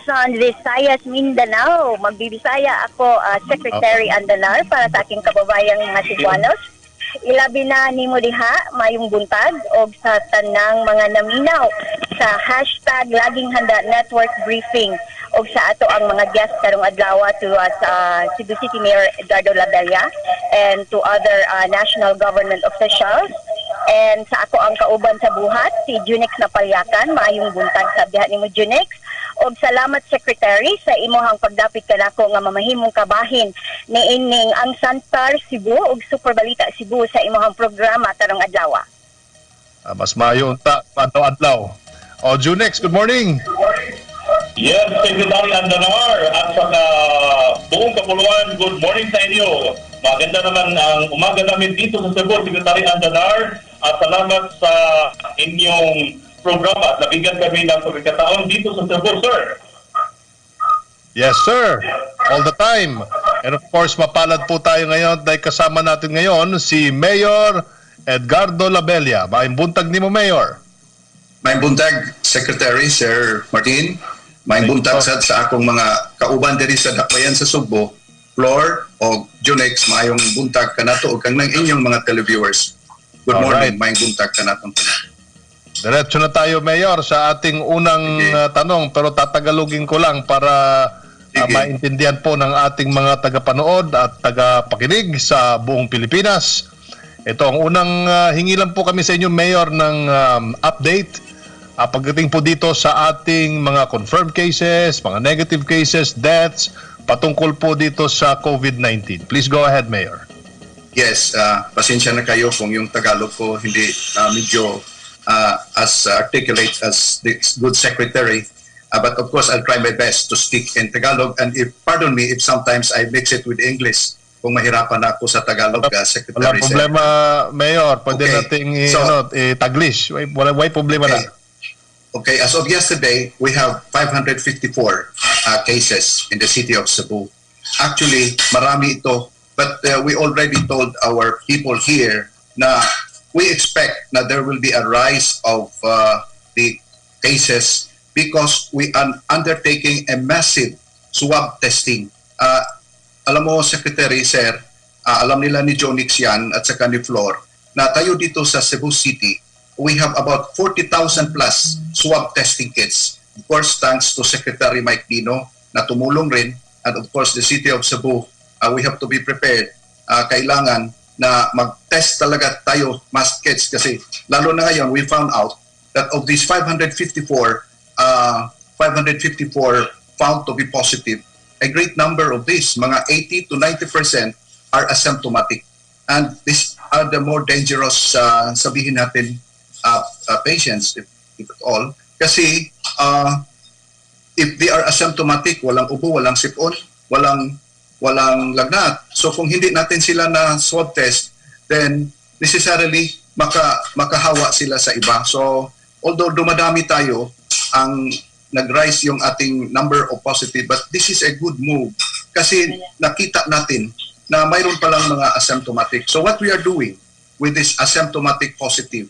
Luzon, Visayas, Mindanao. Magbibisaya ako, Secretary Andanar, para sa aking kababayang mga Cebuanos. Ilabi na nimo diha mayong buntag o sa tanang mga naminaw sa hashtag Laging Handa Network Briefing o sa ato ang mga guests karong adlaw to Cebu City Mayor Edgardo Labella and to other national government officials. And sa ako ang kauban sa buhat, si Junix Napalyakan. Maayong buntag sa biha nimo, Junix. Og salamat, Secretary, sa imuhang pagdapit kanako nga mamahimong kabahin niining ang Santar Cebu ug Super Balita Cebu sa imuhang programa tarong adlaw. Mas maayo unta adlaw. O Junix, good morning. Yes, Secretary Andanar at saka buong kapuluan, good morning sa inyo. Maganda naman ang umaga namin dito sa Cebu, Secretary Andanar, at salamat sa inyong programa at nabigyan kami ng pagkakataon dito sa Cebu, sir. Yes, sir. All the time. And of course, mapalad po tayo ngayon dahil kasama natin ngayon si Mayor Edgardo Labella. Maayong buntag ni mo, Mayor. Maayong buntag, Secretary Sir Martin. Maayong buntag sa akong mga kauban diri sa dakbayan sa Subo, Flor o Junex. Maayong buntag kanato o kang inyong mga televiewers. Good morning. Maayong buntag kanato. Diretso na tayo, Mayor, sa ating unang tanong, pero tatagalogin ko lang para maintindihan po ng ating mga tagapanood at tagapakinig sa buong Pilipinas. Ito, ang unang hingi lang po kami sa inyo, Mayor, ng update pagdating po dito sa ating mga confirmed cases, mga negative cases, deaths, patungkol po dito sa COVID-19. Please go ahead, Mayor. Yes, pasensya na kayo kung yung Tagalog ko hindi medyo as articulate as the good secretary, but of course I'll try my best to speak in Tagalog, and pardon me if sometimes I mix it with English kung mahirapan ako sa Tagalog, Secretary. Wala problema, Mayor, pwede nating Taglish, wala problema na. Okay, as of yesterday we have 554 cases in the city of Cebu. Actually marami ito, but we already told our people here na we expect that there will be a rise of the cases because we are undertaking a massive swab testing. Alam mo, Secretary, Sir, alam nila ni Jonix yan at saka ni Flor, na tayo dito sa Cebu City, we have about 40,000 plus swab testing kits. Of course, thanks to Secretary Mike Dino na tumulong rin, and of course the city of Cebu, we have to be prepared. Kailangan na mag-test talaga tayo mass kits kasi lalo na ngayon we found out that of these 554 found to be positive, a great number of these, mga 80 to 90% are asymptomatic, and these are the more dangerous sabihin natin patients if at all, kasi if they are asymptomatic, walang ubo, walang sipon, walang lagnat. So kung hindi natin sila na swab test, then necessarily makahawa sila sa iba. So although dumadami tayo, ang nag-rise yung ating number of positive, but this is a good move kasi nakita natin na mayroon palang mga asymptomatic. So what we are doing with this asymptomatic positive,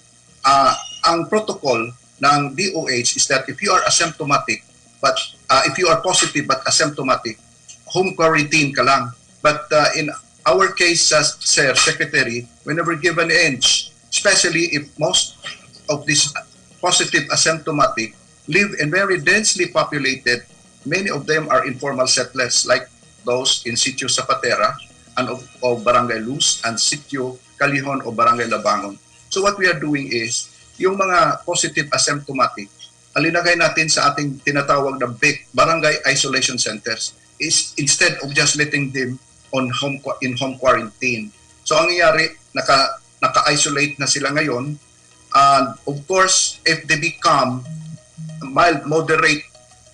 ang protocol ng DOH is that if you are asymptomatic, but if you are positive but asymptomatic, home quarantine ka lang. But in our case, Sir Secretary, whenever given age, especially if most of these positive asymptomatic live in very densely populated, many of them are informal settlers like those in Sitio Zapatera and of Barangay Luz and Sitio Calihon o Barangay Labangon. So what we are doing is, yung mga positive asymptomatic, alinagay natin sa ating tinatawag na BIC, Barangay Isolation Centers, is instead of just letting them in home quarantine. So ang nangyayari, naka-isolate na sila ngayon, and of course if they become mild moderate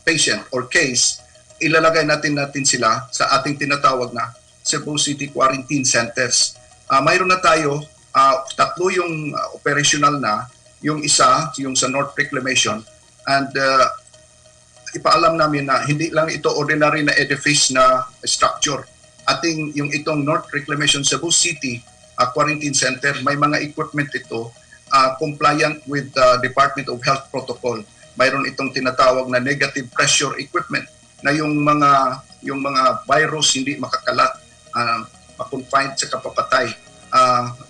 patient or case, ilalagay natin sila sa ating tinatawag na Cebu City Quarantine Centers. Mayroon na tayo, tatlo yung operational na, yung isa yung sa North Reclamation, and ipaalam namin na hindi lang ito ordinary na edifice na structure. Ating yung itong North Reclamation Cebu City Quarantine Center, may mga equipment ito compliant with the Department of Health Protocol. mayroon itong tinatawag na negative pressure equipment na yung mga virus hindi makakalat, makonfined sa kapapatay.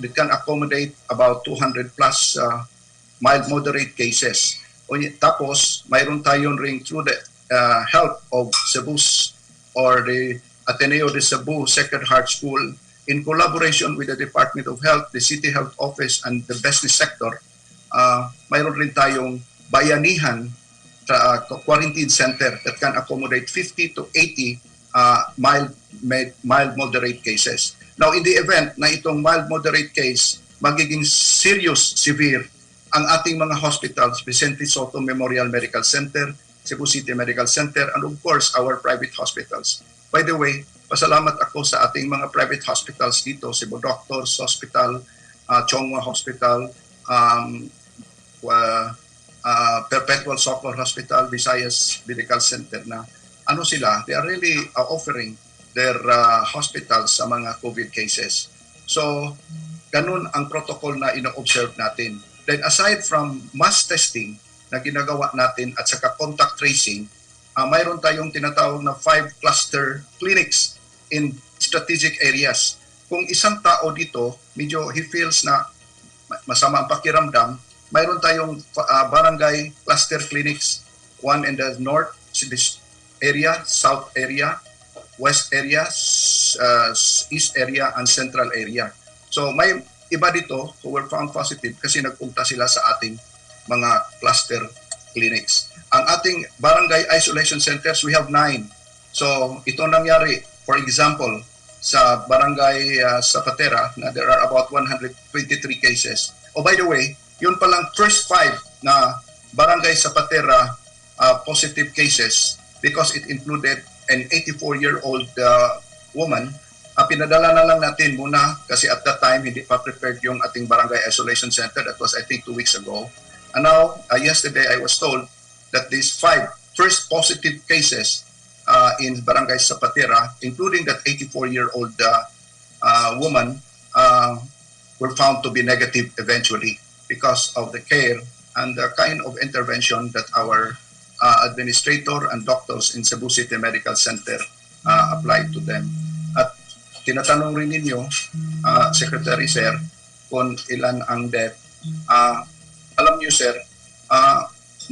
It can accommodate about 200 plus mild moderate cases. Tapos mayroon tayong ring through the help of Cebu's or the Ateneo de Cebu Sacred Heart School in collaboration with the Department of Health, the City Health Office, and the business sector. Mayroon rin tayong bayanihan quarantine center that can accommodate 50 to 80 mild moderate cases. Now, in the event na itong mild moderate case magiging serious severe, ang ating mga hospitals, Vicente Soto Memorial Medical Center, Cebu City Medical Center, and of course our private hospitals. By the way, pasalamat ako sa ating mga private hospitals dito, Cebu Doctors Hospital, Chongwa Hospital, Perpetual Soccer Hospital, Visayas Medical Center na they are really offering their hospitals sa mga COVID cases. So, ganun ang protocol na ino-observe natin. Then aside from mass testing na ginagawa natin at saka contact tracing, mayroon tayong tinatawag na 5 cluster clinics in strategic areas. Kung isang tao dito, medyo he feels na masama ang pakiramdam, mayroon tayong barangay cluster clinics, one in the north area, south area, west area, east area, and central area. So may iba dito who were found positive kasi nagpunta sila sa ating mga cluster clinics. Ang ating barangay isolation centers, we have 9. So ito nangyari, for example, sa barangay Zapatera, na there are about 123 cases. Oh, by the way, yun palang first 5 na barangay Zapatera positive cases because it included an 84-year-old woman. Pinadala na lang natin muna kasi at that time hindi pa prepared yung ating barangay isolation center. That was I think 2 weeks ago. And now, yesterday I was told that these 5 first positive cases in Barangay Zapatera, including that 84-year-old woman, were found to be negative eventually because of the care and the kind of intervention that our administrator and doctors in Cebu City Medical Center applied to them. At tinatanong rin ninyo, Secretary Sir, kung ilan ang death. Alam niyo Sir,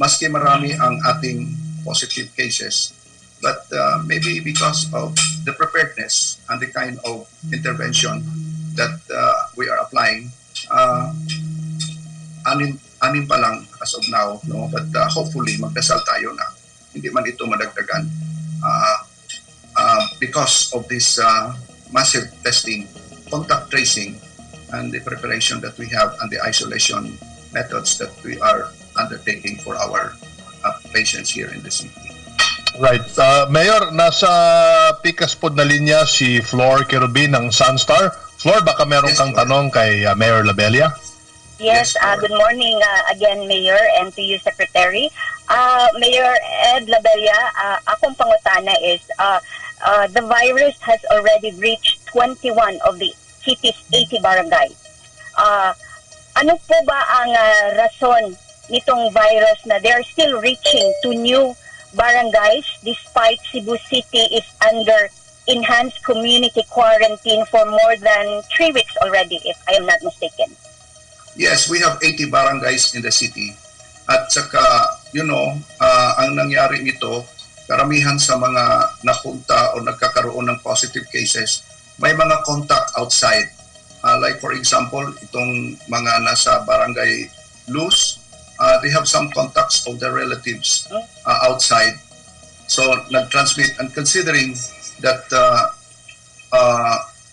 maski marami ang ating positive cases, but maybe because of the preparedness and the kind of intervention that we are applying, anim pa lang as of now, no? But hopefully magdasal tayo na hindi man ito madagdagan because of this massive testing, contact tracing, and the preparation that we have and the isolation methods that we are undertaking for our patients here in the city. Right. Mayor, nasa pikas pod na linya si Flor Kerubin ng Sunstar. Flor, baka meron kang tanong kay Mayor Labella? Yes, good morning again, Mayor, and to you, Secretary. Mayor Ed Labella, akong pangutana is, the virus has already reached 21 of the city's 80 barangays. Ano po ba ang rason nitong virus na they're still reaching to new barangays despite Cebu City is under enhanced community quarantine for more than 3 weeks already, if I am not mistaken? Yes, we have 80 barangays in the city. At saka, ang nangyari nito, karamihan sa mga napunta o nagkakaroon ng positive cases, may mga contact outside. Like for example, itong mga nasa barangay Luz, they have some contacts of their relatives outside. So nag-transmit, and considering that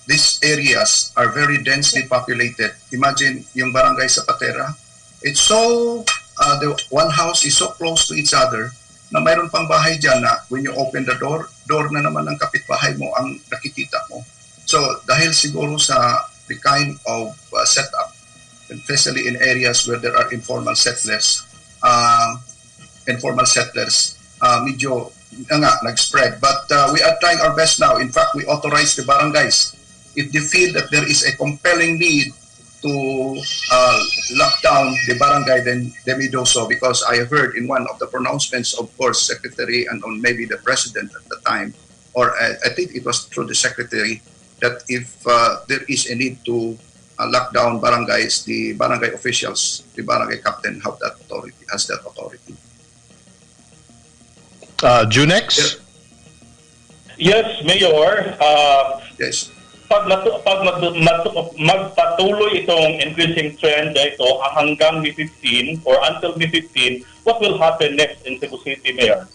these areas are very densely populated, imagine yung barangay Zapatera, it's so, the one house is so close to each other na mayroon pang bahay dyan na when you open the door na naman ng kapitbahay mo ang nakikita mo. So dahil siguro sa the kind of setup, especially in areas where there are informal settlers, medyo nag-spread. But we are trying our best now. In fact, we authorize the barangays. If they feel that there is a compelling need to lock down the barangay, then they may do so, because I heard in one of the pronouncements, of course, Secretary and on maybe the President at the time, or I think it was through the Secretary, that if there is a need to lock down barangays, the barangay officials, the barangay captain have that authority, has that authority. Junex? Yes, Mayor. Yes. Pag magpatuloy itong increasing trend na ito hanggang May 15 or until May 15, what will happen next in Cebu City, Mayor?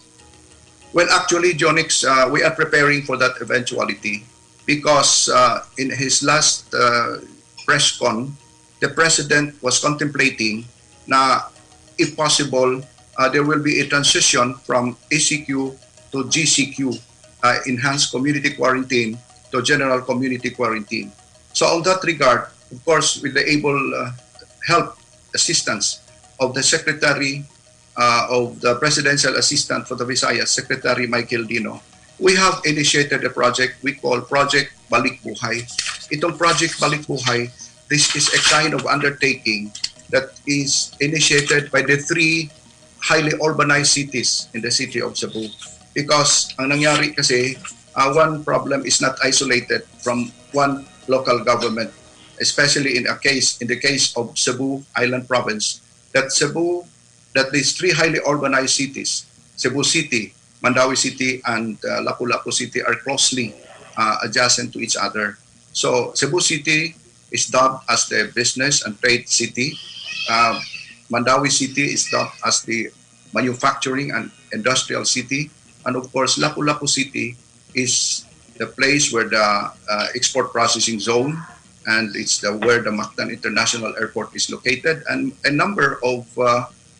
Well, actually, Jonix, we are preparing for that eventuality, because in his last press con, the President was contemplating na, if possible, there will be a transition from ACQ to GCQ, enhanced community quarantine to general community quarantine. So on that regard, of course, with the able help, assistance of the Secretary of the Presidential Assistant for the Visayas, Secretary Michael Dino, we have initiated a project we call Project Balik Buhay. Itong Project Balik Buhay, this is a kind of undertaking that is initiated by the 3 highly urbanized cities in the city of Cebu. Because ang nangyari kasi, one problem is not isolated from one local government, especially in the case of Cebu Island Province, that these 3 highly urbanized cities, Cebu City, Mandawi City, and Lapu-Lapu City, are closely adjacent to each other. So Cebu City is dubbed as the business and trade city. Mandawi City is dubbed as the manufacturing and industrial city. And of course, Lapu-Lapu City is the place where the export processing zone, and it's where the Mactan International Airport is located, and a number of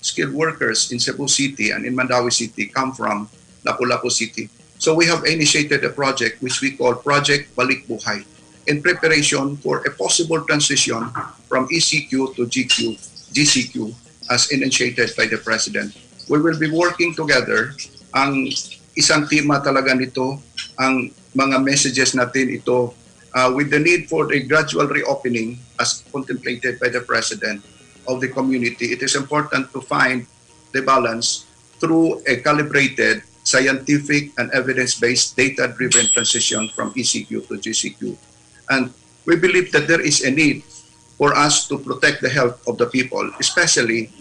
skilled workers in Cebu City and in Mandawi City come from Lapu-Lapu City. So we have initiated a project which we call Project Balik Buhay, in preparation for a possible transition from ECQ to GCQ as initiated by the President. We will be working together. Ang isang tema talaga nito, ang mga messages natin ito, with the need for a gradual reopening as contemplated by the President of the community. It is important to find the balance through a calibrated, scientific and evidence-based, data-driven transition from ECQ to GCQ. And we believe that there is a need for us to protect the health of the people, especially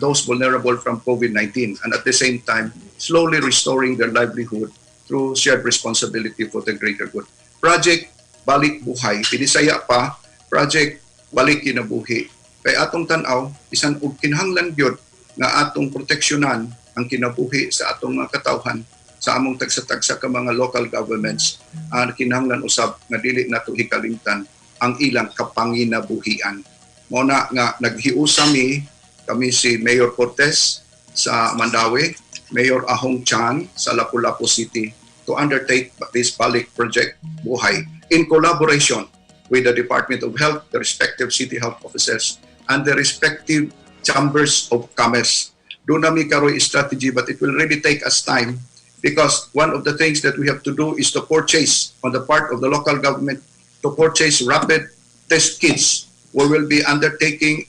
those vulnerable from COVID-19, and at the same time, slowly restoring their livelihood through shared responsibility for the greater good. Project Balik Buhay, Pinisaya pa, Project Balik Kinabuhi. Kay atong tanaw, isang kinahanglan gyud nga atong proteksyonan ang kinabuhi sa atong mga katawhan sa among tagsa-tagsa ka mga local governments, kinahanglan usab nga dili nato hikalimtan ang ilang kapanginabuhian. Muna nga naghiusa kami si Mayor Cortez sa Mandawi, Mayor Ahong Chan sa Lapu-Lapu City to undertake this Balik Project Buhay in collaboration with the Department of Health, the respective city health officers, and the respective chambers of commerce. Doon namin karoy strategy, but it will really take us time, because one of the things that we have to do is to purchase, on the part of the local government, to purchase rapid test kits. We will be undertaking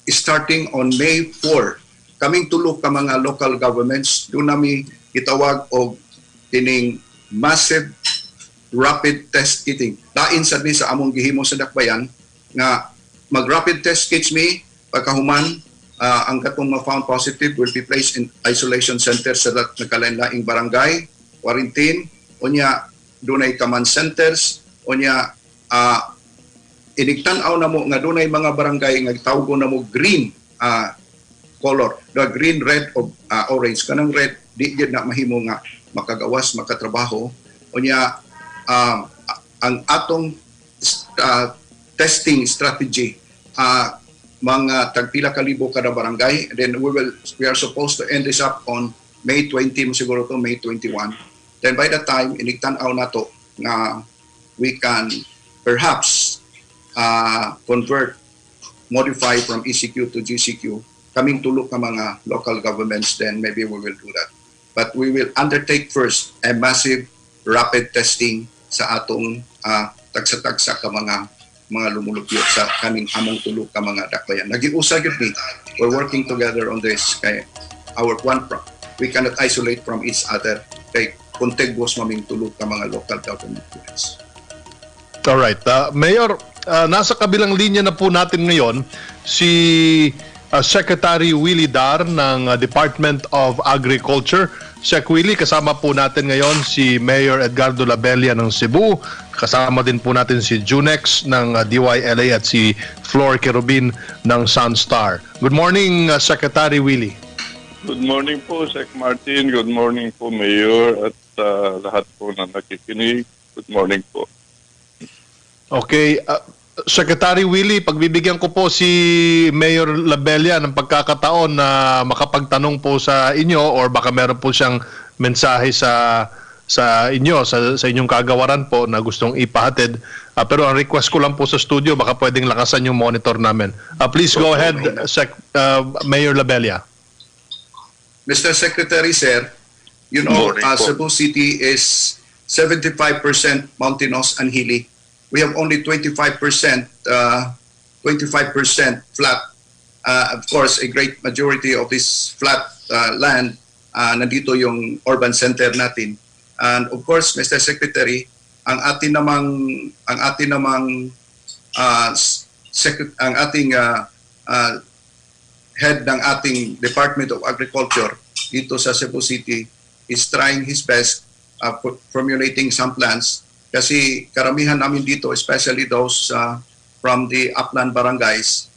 starting on May 4. Kaming tulo ka mga local governments, doon namin itawag og kining massive rapid test kitting. Lain sad ni sa among gihimo sa dakbayan nga mag-rapid test kits pagkahuman, ang katong ma-found positive will be placed in isolation center sa nagkalain-laing barangay, quarantine, unya dunay command centers, unya inigtan-aw na mo nga dunay mga barangay nga tawgon na mo green color, the green, red, o orange. Kanang red, di gyud na mahimo nga makagawas, makatrabaho. Unya ang atong testing strategy, mga tagpila kalibo kada barangay, and then we are supposed to end this up on May 20, siguro to May 21. Then by the time inigtan-aw nato nga we can perhaps modify from ECQ to GCQ, kaming tulok ka mga local governments, then maybe we will do that. But we will undertake first a massive rapid testing sa atong tagsa-tagsa ka mga mga lumulupyo sa kaning among tulo ka mga dakbayan. Nagiusa gyud ni, we're working together on this kay our we cannot isolate from each other kay contiguous maming tulo ka mga local government units. Alright. Mayor, nasa kabilang linya na po natin ngayon si Secretary Willie Dar ng Department of Agriculture. Sec Willie, kasama po natin ngayon si Mayor Edgardo Labella ng Cebu. Kasama din po natin si Junex ng DYLA at si Flor Querubin ng Sunstar. Good morning, Secretary Willie. Good morning po, Sec Martin. Good morning po, Mayor, at lahat po na nakikinig. Good morning po. Okay. Secretary Willie, pagbibigyan ko po si Mayor Labella ng pagkakataon na makapagtanong po sa inyo or baka meron po siyang mensahe sa inyo, sa inyong kagawaran po na gustong ipahatid. Pero ang request ko lang po sa studio, baka pwedeng lakasan yung monitor namin. Please go ahead, Mayor Labella. Mr. Secretary, sir, you know, Cebu City is 75% mountainous and hilly. We have only 25% flat. Of course, a great majority of this flat land, nandito yung urban center natin. And of course, Mr. Secretary, ang ating head ng ating Department of Agriculture dito sa Cebu City is trying his best formulating some plans. Kasi karamihan namin dito, especially those from the upland barangays,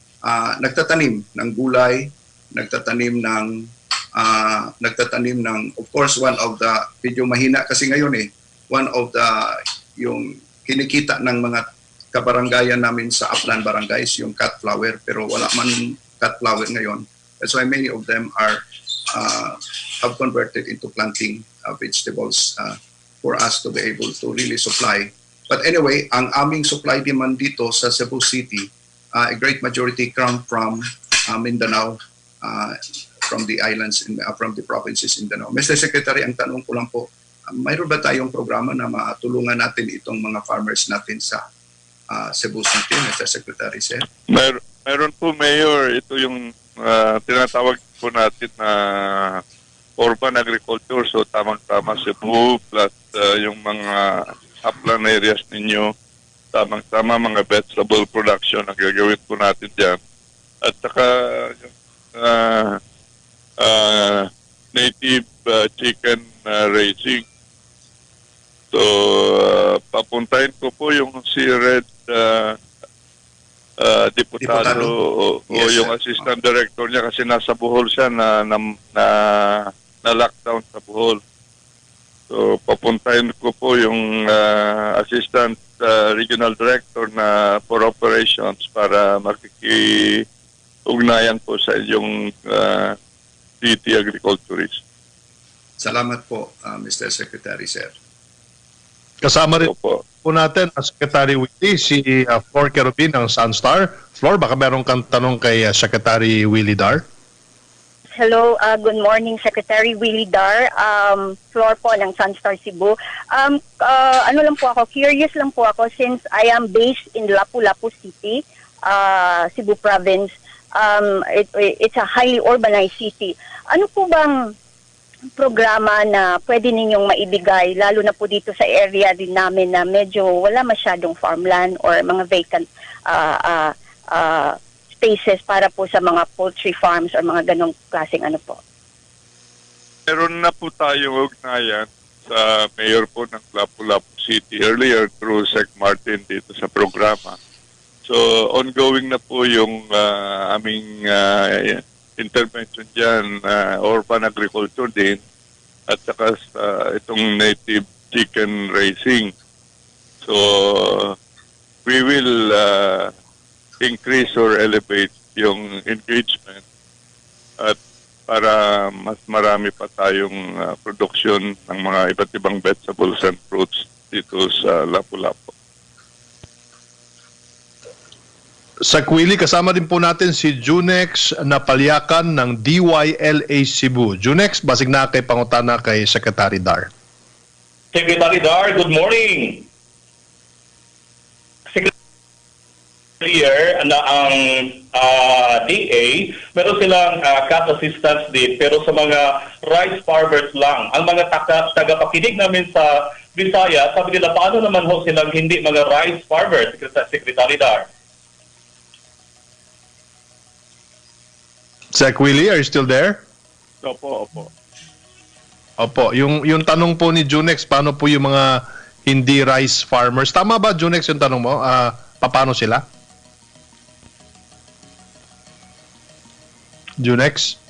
nagtatanim ng gulay, nagtatanim ng, of course, one of the, medyo mahina kasi ngayon one of the, yung kinikita ng mga kabarangayan namin sa upland barangays, yung cut flower, pero wala man cut flower ngayon. That's why many of them are have converted into planting vegetables for us to be able to really supply. But anyway, ang aming supply demand dito sa Cebu City, a great majority come from Mindanao, from the islands, from the provinces in Mindanao. Mr. Secretary, ang tanong ko lang po, mayroon ba tayong programa na matulungan natin itong mga farmers natin sa Cebu City, Mr. Secretary, sir? Meron po, Mayor. Ito yung tinatawag po natin na urban agriculture. So tamang-tama Cebu plus yung mga upland areas ninyo, tamang-tama mga vegetable production ang gagawin po natin dyan. At saka yung native chicken raising. So papuntahin ko po yung si Red Diputado o Yes, yung sir. assistant director niya kasi nasa Bohol siya na lockdown sa Bohol. So papuntahin ko po yung assistant regional director na for operations para makiki-ugnayan po sa inyong city agriculturist. Salamat po, Mr. Secretary, sir. Kasama rin Opo. po natin ang Secretary Willie, si Flor Querubin ng Sunstar. Flor, baka meron kang tanong kay Secretary Willie Dar? Hello, good morning, Secretary Willie Dar. Floor po ng Sunstar Cebu. Ano lang po ako, curious lang po ako since I am based in Lapu-Lapu City, Cebu Province. It's a highly urbanized city. Ano po bang programa na pwede ninyong maibigay, lalo na po dito sa area din namin na medyo wala masyadong farmland or mga vacant spaces para po sa mga poultry farms or mga ganong klaseng ano po? Meron na po tayong ugnayan sa mayor po ng Lapu-Lapu City earlier through Sec Martin dito sa programa. So ongoing na po yung aming intervention dyan, urban agriculture din at saka itong native chicken raising. So we will increase or elevate yung engagement at para mas marami pa tayong production ng mga iba't ibang vegetables and fruits dito sa Lapu-Lapu. Sa Willie, kasama din po natin si Junex Napalyakan ng DYLA Cebu. Junex, basig na kay pangutana kay Secretary Dar. Secretary Dar, good morning. clear na ang DA, meron silang cash assistance din, pero sa mga rice farmers lang. Ang mga tagapakinig namin sa Visaya, sabi nila, paano naman ho silang hindi mga rice farmers, Secretary Dar? Sec Willie, are you still there? Opo, opo. Opo, yung tanong po ni Junex, paano po yung mga hindi rice farmers? Tama ba, Junex, yung tanong mo? Paano sila? Junex?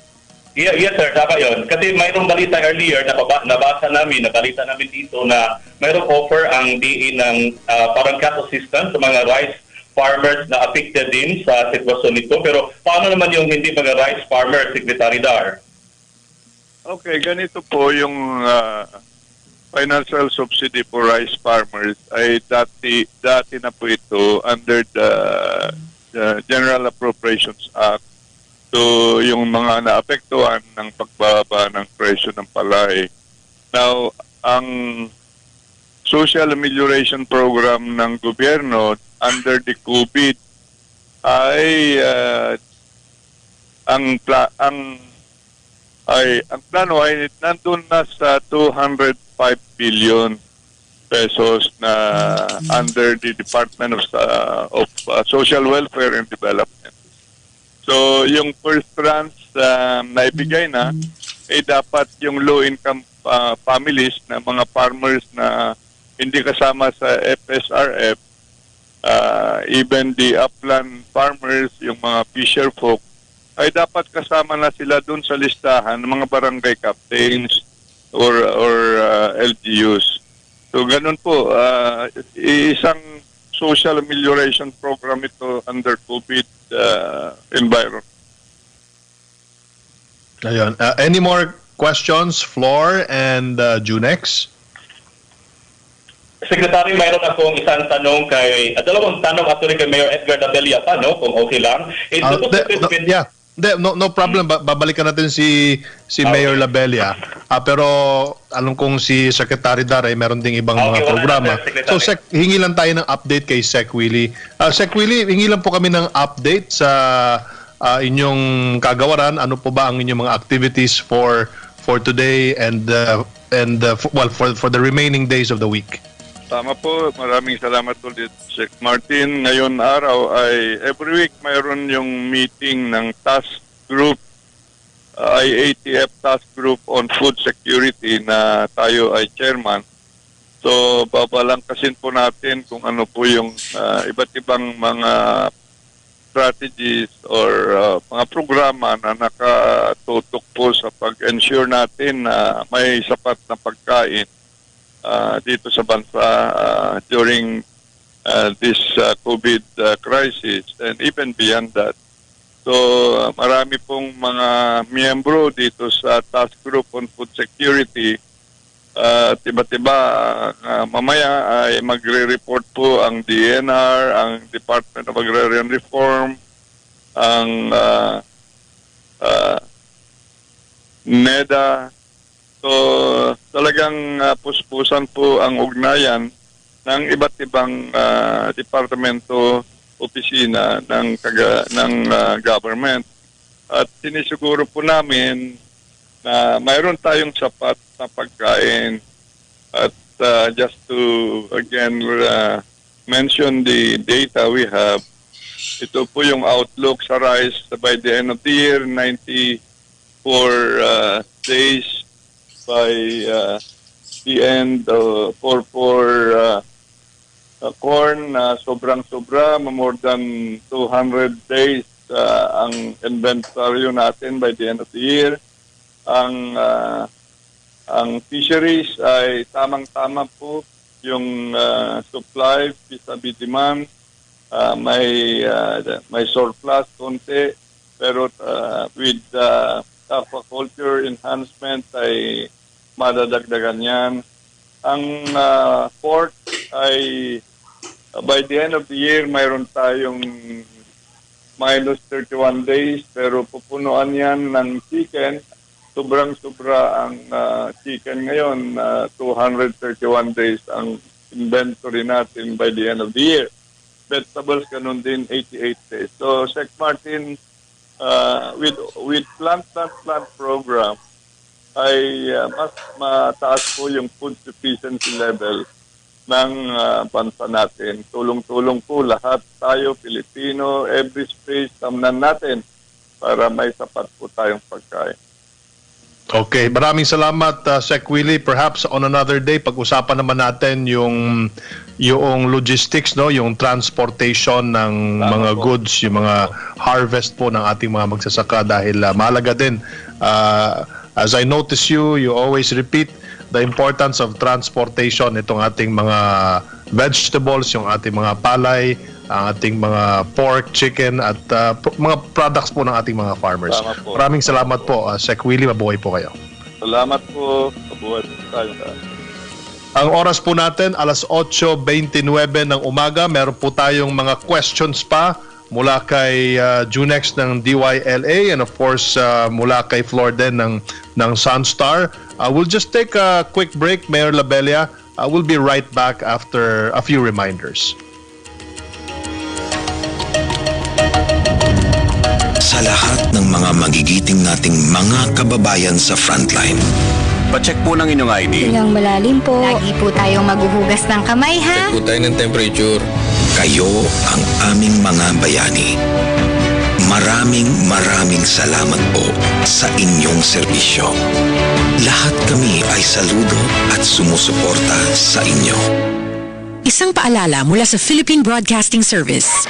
Yes sir, tama yun. Kasi mayroong balita earlier, nabasa namin, nabalita namin dito na mayroong offer ang DA ng parang cash assistance sa mga rice farmers na affected din sa sitwasyon nito. Pero paano naman yung hindi mga rice farmers, Secretary Dar? Okay, ganito po yung financial subsidy for rice farmers ay dati na po ito under the General Appropriations Act. So, yung mga naapektuhan ng pagbaba ng presyo ng palay. Now, ang social amelioration program ng gobyerno under the COVID ay ang plano ay nandun na sa 205 billion pesos na under the Department of Social Welfare and Development. So, yung first tranche na ibigay na, dapat yung low-income families na mga farmers na hindi kasama sa FSRF, even the upland farmers, yung mga fisher folk, ay dapat kasama na sila dun sa listahan ng mga barangay captains or LGUs. So, ganun po. Isang social amelioration program ito under COVID environment. Ayun. Any more questions, Flor and Junex? Secretary, mayroon akong isang tanong dalawang tanong actually kay Mayor Edgar Dabelia pa, no? Kung okay lang. No problem. Babalikan natin si Mayor Labelia. Pero alam kong si Secretary Dar ay meron ding ibang mga programa. So hingi lang tayo ng update kay Sec Willie. Sec Willie, hingi lang po kami ng update sa inyong kagawaran. Ano po ba ang inyong mga activities for today and for the remaining days of the week? Tama po. Maraming salamat ulit, Sec Martin. Ngayon araw ay every week mayroon yung meeting ng task group, IATF task group on food security na tayo ay chairman. So babalangkasin po natin kung ano po yung iba't ibang mga strategies or mga programa na nakatutok po sa pag-ensure natin na may sapat na pagkain dito sa bansa during this COVID crisis and even beyond that. So marami pong mga miyembro dito sa Task Group on Food Security. Tiba-tiba mamaya ay magre-report po ang DNR, ang Department of Agrarian Reform, ang NEDA. So talagang puspusan po ang ugnayan ng iba't ibang departamento, opisina ng government. At sinisiguro po namin na mayroon tayong sapat na pagkain. At just to again mention the data we have, ito po yung outlook sa rice by the end of the year, 94 days by the end for corn, sobrang-sobra, more than 200 days ang inventory natin by the end of the year. Ang fisheries ay tamang-tama po yung supply vis-a-vis demand. May surplus konti, pero with aquaculture enhancement ay madadagdagan yan. Ang pork ay by the end of the year mayroon tayong minus 31 days, pero pupunuan yan ng chicken. Sobrang-sobra ang chicken ngayon, 231 days ang inventory natin by the end of the year. vegetables, ganun din, 88 days. So, Sec Martin, with plant program, ay mas mataas po yung food sufficiency level ng bansa natin. Tulong-tulong po lahat tayo, Pilipino, every space, tamnan natin para may sapat po tayong pagkain. Okay, maraming salamat Sec Willie. Perhaps on another day pag-usapan naman natin yung logistics, no, yung transportation ng mga goods, yung mga harvest po ng ating mga magsasaka dahil mahalaga din. As I notice you always repeat the importance of transportation itong ating mga vegetables, yung ating mga palay, ang ating mga pork, chicken at mga products po ng ating mga farmers. Maraming salamat po, Sec Willie, mabuhay po kayo. Salamat po, mabuhay po tayo. Ang oras po natin, alas 8:29 ng umaga. Meron po tayong mga questions pa mula kay Junex ng DYLA and of course mula kay Flor din ng Sunstar. We'll just take a quick break, Mayor Labella. We'll be right back after a few reminders. Sa lahat ng mga magigiting nating mga kababayan sa frontline. Pacheck po ng inyong ID. Ilang malalim po. Lagi po tayong maghuhugas ng kamay, ha? Check po tayo ng temperature. Kayo ang aming mga bayani. Maraming salamat po sa inyong serbisyo. Lahat kami ay saludo at sumusuporta sa inyo. Isang paalala mula sa Philippine Broadcasting Service.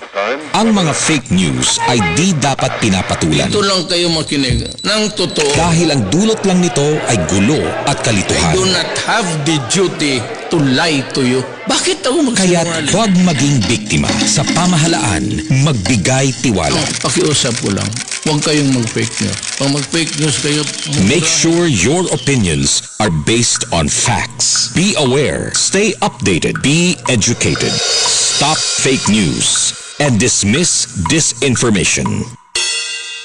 Ang mga fake news ay di dapat pinapatulan. Ito lang kayo makinig ng totoo. Dahil ang dulot lang nito ay gulo at kalituhan. I do not have the duty to lie to you. Bakit ako Kaya't huwag maging biktima sa pamahalaan, magbigay tiwala. Pakiusap ko lang, huwag kayong mag-fake news. Pag mag-fake news kayo... Make sure your opinions are based on facts. Be aware, stay updated, be educated. Stop fake news and dismiss disinformation.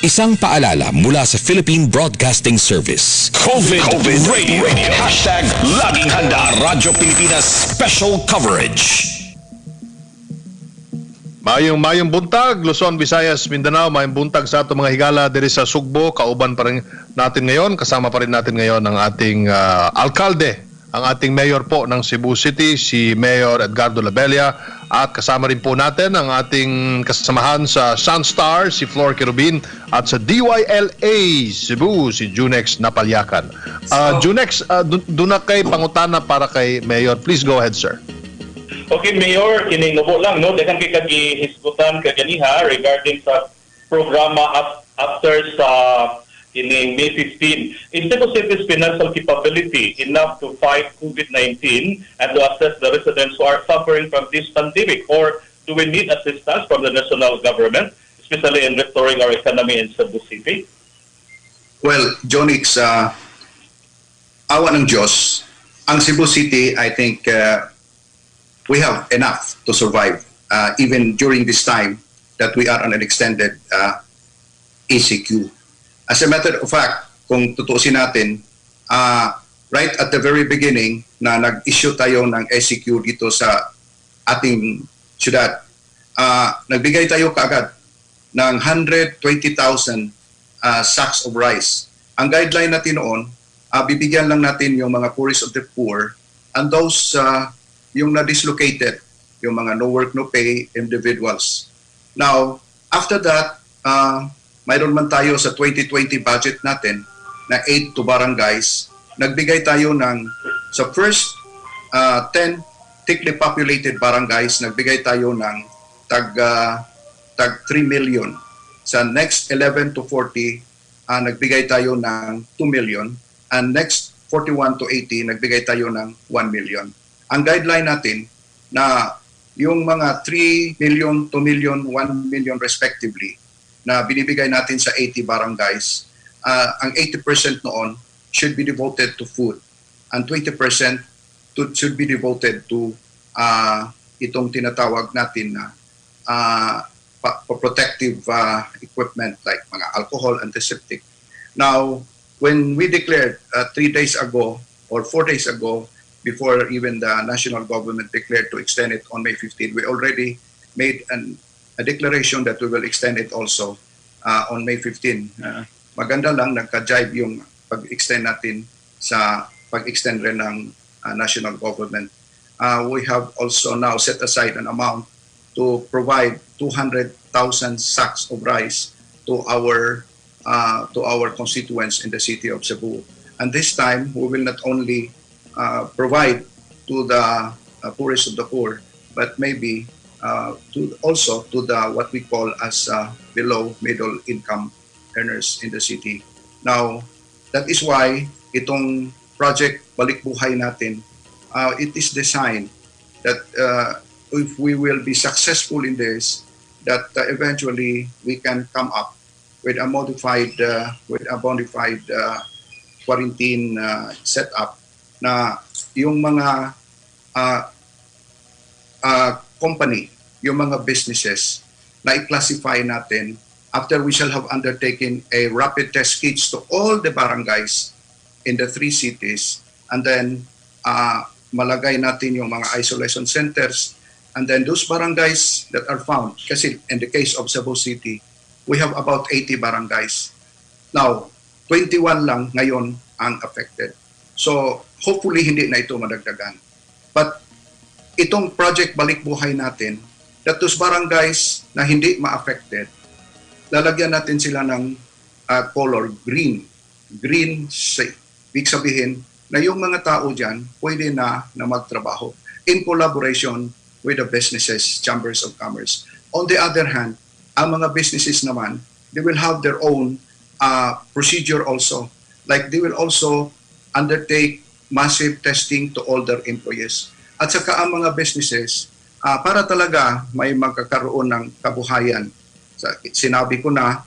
Isang paalala mula sa Philippine Broadcasting Service. COVID Radio. Hashtag Laging Handa Radyo Pilipinas Special Coverage. Mayong buntag, Luzon, Visayas, Mindanao, mayong buntag sa ato mga higala diri sa Sugbo. Kauban pa rin natin ngayon, kasama pa rin natin ngayon ang ating alkalde, ang ating mayor po ng Cebu City, si Mayor Edgardo Labella, at kasama rin po natin ang ating kasamahan sa Sunstar, si Flor Querubin, at sa DYLA Cebu, si Junex Napalyakan. Junex, doon na kay pangutana para kay Mayor. Please go ahead, sir. Okay, Mayor, kiningubo lang, no? Daghang kay kagihisgutan kaganiha regarding sa programa after sa in May 15. Is Cebu City's financial capability enough to fight COVID-19 and to assess the residents who are suffering from this pandemic? Or do we need assistance from the national government, especially in restoring our economy in Cebu City? Well, Jonix, awa ng Diyos, ang Cebu City, I think we have enough to survive even during this time that we are on an extended ECQ. As a matter of fact, kung tutuusin natin, right at the very beginning na nag-issue tayo ng ECQ dito sa ating syudad, nagbigay tayo kaagad ng 120,000 sacks of rice. Ang guideline natin noon, bibigyan lang natin yung mga poorest of the poor and those yung na-dislocated, yung mga no work, no pay individuals. Now, after that, mayroon man tayo sa 2020 budget natin na 8 to barangays. Nagbigay tayo ng, sa first 10 thickly populated barangays, nagbigay tayo ng tag 3 million. Sa next 11 to 40, nagbigay tayo ng 2 million. And next 41 to 80, nagbigay tayo ng 1 million. Ang guideline natin na yung mga 3 million, 2 million, 1 million respectively, na binibigay natin sa 80 barangays, ang 80% noon should be devoted to food and 20% should be devoted to itong tinatawag natin na protective equipment like mga alcohol, antiseptic. Now, when we declared 3 days ago or 4 days ago, before even the national government declared to extend it on May 15, we already made a declaration that we will extend it also on May 15. Maganda lang, nagka-jive yung pag-extend natin sa pag-extend rin ng national government. We have also now set aside an amount to provide 200,000 sacks of rice to our constituents in the city of Cebu. And this time, we will not only provide to the poorest of the poor, but maybe also to the what we call as below middle income earners in the city. Now, that is why itong project Balik Buhay natin, it is designed that if we will be successful in this, that eventually we can come up with a modified quarantine setup na yung mga company, yung mga businesses na i-classify natin after we shall have undertaken a rapid test kits to all the barangays in the 3 cities, and then malagay natin yung mga isolation centers, and then those barangays that are found, kasi in the case of Cebu City, we have about 80 barangays. Now, 21 lang ngayon ang affected. So, hopefully hindi na ito madagdagan. But itong project Balik Buhay natin, that those barangays na hindi ma-affected, lalagyan natin sila ng color green. Green, ibig sabihin na yung mga tao dyan pwede na magtrabaho in collaboration with the businesses, chambers of commerce. On the other hand, ang mga businesses naman, they will have their own procedure also. Like they will also undertake massive testing to all their employees. At saka ang mga businesses, para talaga may magkakaroon ng kabuhayan. Sinabi ko na,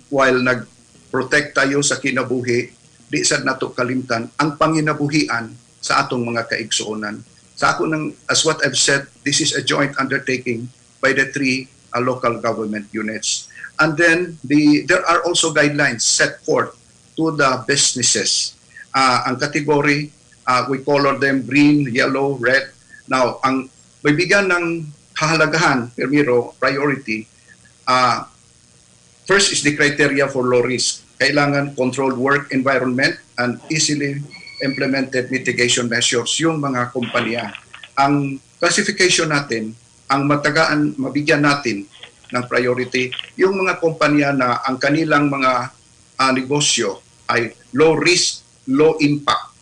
while nag-protect tayo sa kinabuhi, di sad nato kalimtan ang panginabuhian sa atong mga kaigsuonan. Sa ako as what I've said, this is a joint undertaking by the 3 local government units. And then there are also guidelines set forth to the businesses. Ang category, we color them green, yellow, red. Now, ang bibigyan ng kahalagahan, primero, priority, first is the criteria for low risk. Kailangan controlled work environment and easily implemented mitigation measures yung mga kumpanya. Ang classification natin, ang mabigyan natin ng priority, yung mga kumpanya na ang kanilang mga negosyo ay low risk, low impact.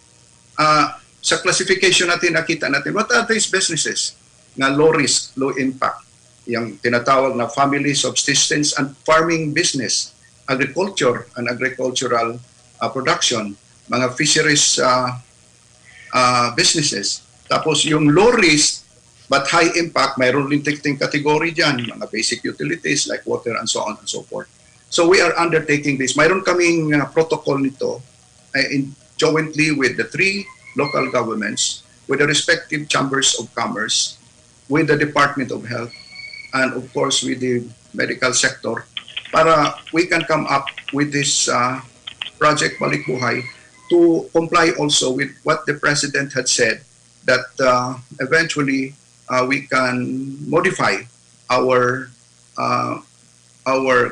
Sa classification natin, nakita natin, what are these businesses na low risk, low impact? Yung tinatawag na family subsistence and farming business, agriculture and agricultural production, mga fisheries businesses. Tapos yung low risk but high impact, mayroon rin ting category dyan, mga basic utilities like water and so on and so forth. So we are undertaking this. Mayroon kaming protocol nito jointly with the 3 local governments, with the respective chambers of commerce, with the Department of Health, and of course with the medical sector, para we can come up with this project Balik Buhay to comply also with what the President had said, that eventually we can modify our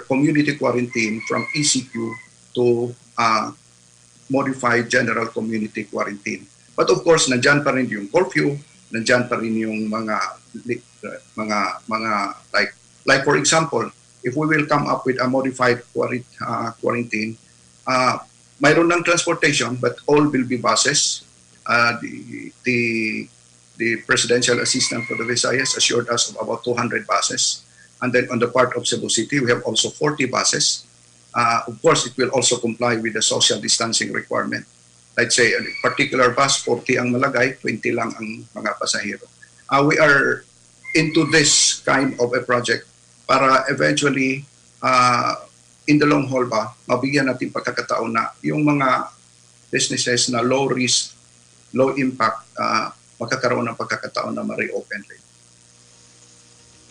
community quarantine from ECQ to modified general community quarantine. But of course, nandyan pa rin yung curfew, nandyan pa rin yung mga like for example, if we will come up with a modified quarantine, mayroon ng transportation, but all will be buses. The presidential assistant for the Visayas assured us of about 200 buses. And then on the part of Cebu City, we have also 40 buses. Of course, it will also comply with the social distancing requirement. Let's say a particular bus, 40 ang malagay, 20 lang ang mga pasahero. We are into this kind of a project para eventually, in the long haul ba, mabigyan natin pagkakataon na yung mga businesses na low risk, low impact, magkakaroon ng pagkakataon na ma-reopen rin.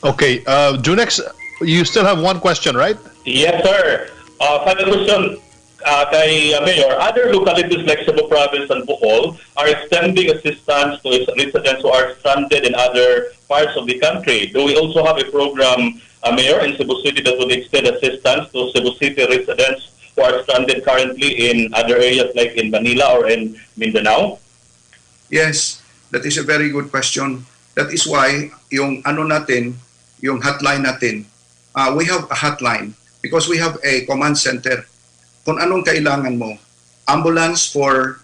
Okay, Junex, you still have one question, right? Yes, sir. Final question. Mayor, other localities like Cebu Province and Bohol are extending assistance to its residents who are stranded in other parts of the country. Do we also have a program, Mayor, in Cebu City that would extend assistance to Cebu City residents who are stranded currently in other areas like in Manila or in Mindanao? Yes, that is a very good question. That is why yung yung hotline natin, we have a hotline because we have a command center. Kung anong kailangan mo, ambulance for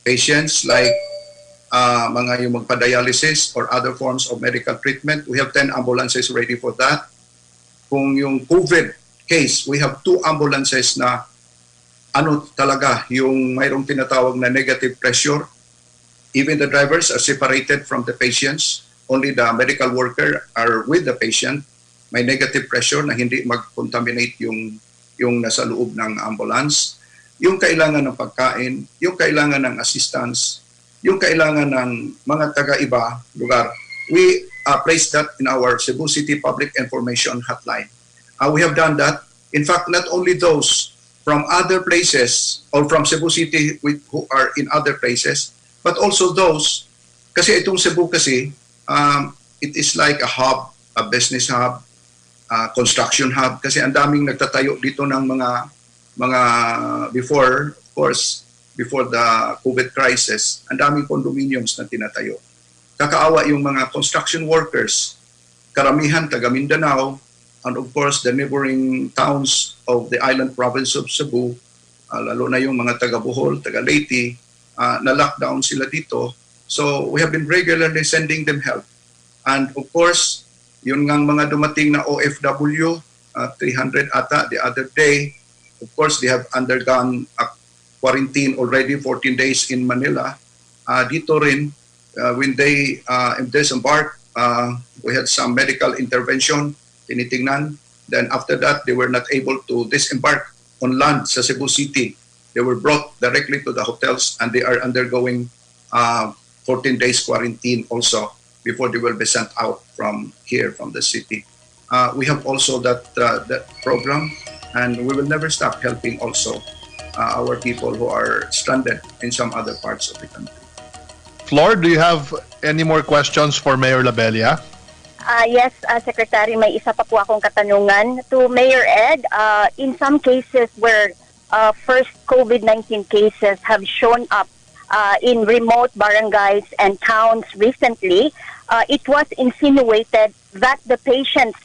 patients like mga yung magpa-dialysis or other forms of medical treatment, we have 10 ambulances ready for that. Kung yung COVID case, we have 2 ambulances na talaga yung mayroong tinatawag na negative pressure. Even the drivers are separated from the patients. Only the medical worker are with the patient. May negative pressure na hindi mag-contaminate yung nasa loob ng ambulance. Yung kailangan ng pagkain, yung kailangan ng assistance, yung kailangan ng mga taga-iba lugar. We place that in our Cebu City Public Information Hotline. We have done that. In fact, not only those from other places or from Cebu City who are in other places, but also those, kasi itong Cebu kasi, it is like a hub, a business hub, construction hub, kasi ang daming nagtatayo dito ng mga before, of course, before the COVID crisis, ang daming condominiums na tinatayo. Kakaawa yung mga construction workers, karamihan taga Mindanao, and of course the neighboring towns of the island province of Cebu, lalo na yung mga taga Bohol, taga Leyte, na-lockdown sila dito. So we have been regularly sending them help. And of course, yun ngang mga dumating na OFW, 300 ata the other day, of course they have undergone a quarantine already 14 days in Manila. Dito rin, when they disembarked, we had some medical intervention, tinitingnan. Then after that, they were not able to disembark on land sa Cebu City. They were brought directly to the hotels and they are undergoing 14 days quarantine also before they will be sent out from here, from the city. We have also that program, and we will never stop helping also our people who are stranded in some other parts of the country. Flor, do you have any more questions for Mayor Labella? Yes, Secretary, may isa pa po akong katanungan to Mayor Ed. In some cases where first COVID-19 cases have shown up in remote barangays and towns recently, it was insinuated that the patients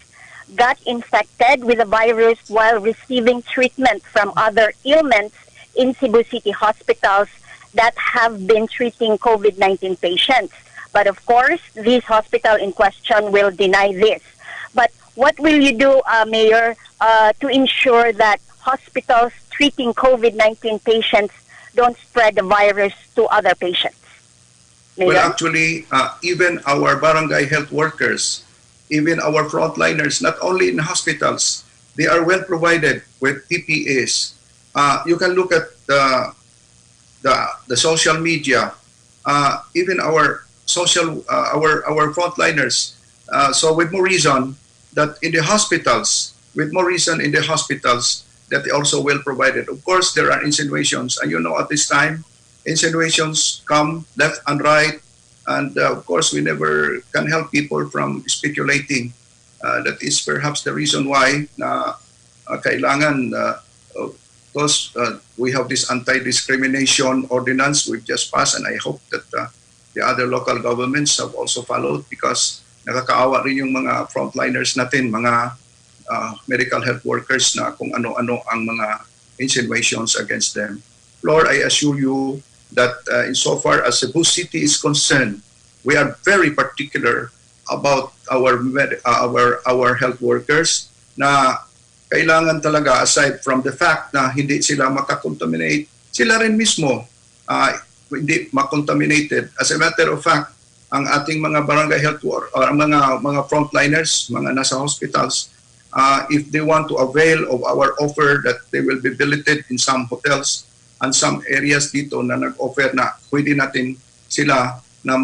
got infected with the virus while receiving treatment from other ailments in Cebu City hospitals that have been treating COVID-19 patients. But of course, this hospital in question will deny this. But what will you do, Mayor, to ensure that hospitals treating COVID-19 patients don't spread the virus to other patients? Mayor? Well, actually, even our barangay health workers, even our frontliners, not only in hospitals, they are well provided with PPEs. You can look at the social media, even our frontliners. So with more reason that in the hospitals, that they also well provided. Of course, there are insinuations, and at this time, insinuations come left and right, and of course, we never can help people from speculating. That is perhaps the reason why kailangan, because we have this anti-discrimination ordinance we've just passed, and I hope that the other local governments have also followed, because nakakaawa rin yung mga frontliners natin, mga medical health workers na kung ano-ano ang mga insinuations against them. Lord, I assure you that insofar as Cebu City is concerned, we are very particular about our health workers na kailangan talaga, aside from the fact na hindi sila makakontaminate, sila rin mismo hindi makontaminated. As a matter of fact, ang ating mga barangay health workers, mga frontliners, mga nasa hospitals, if they want to avail of our offer that they will be billeted in some hotels and some areas dito na nag-offer na pwede natin sila na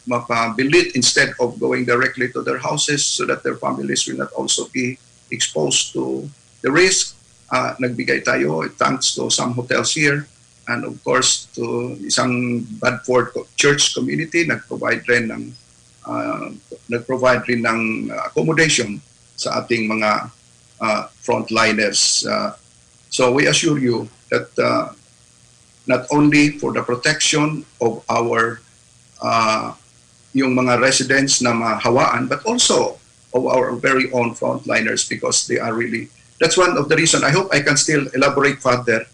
mapabilit instead of going directly to their houses so that their families will not also be exposed to the risk. nagbigay tayo, thanks to some hotels here, and of course to isang Badford church community, nag-provide rin ng accommodation sa ating mga frontliners. So we assure you that not only for the protection of our yung mga residents na mahawaan, but also of our very own frontliners, because they are really, that's one of the reasons. I hope I can still elaborate further,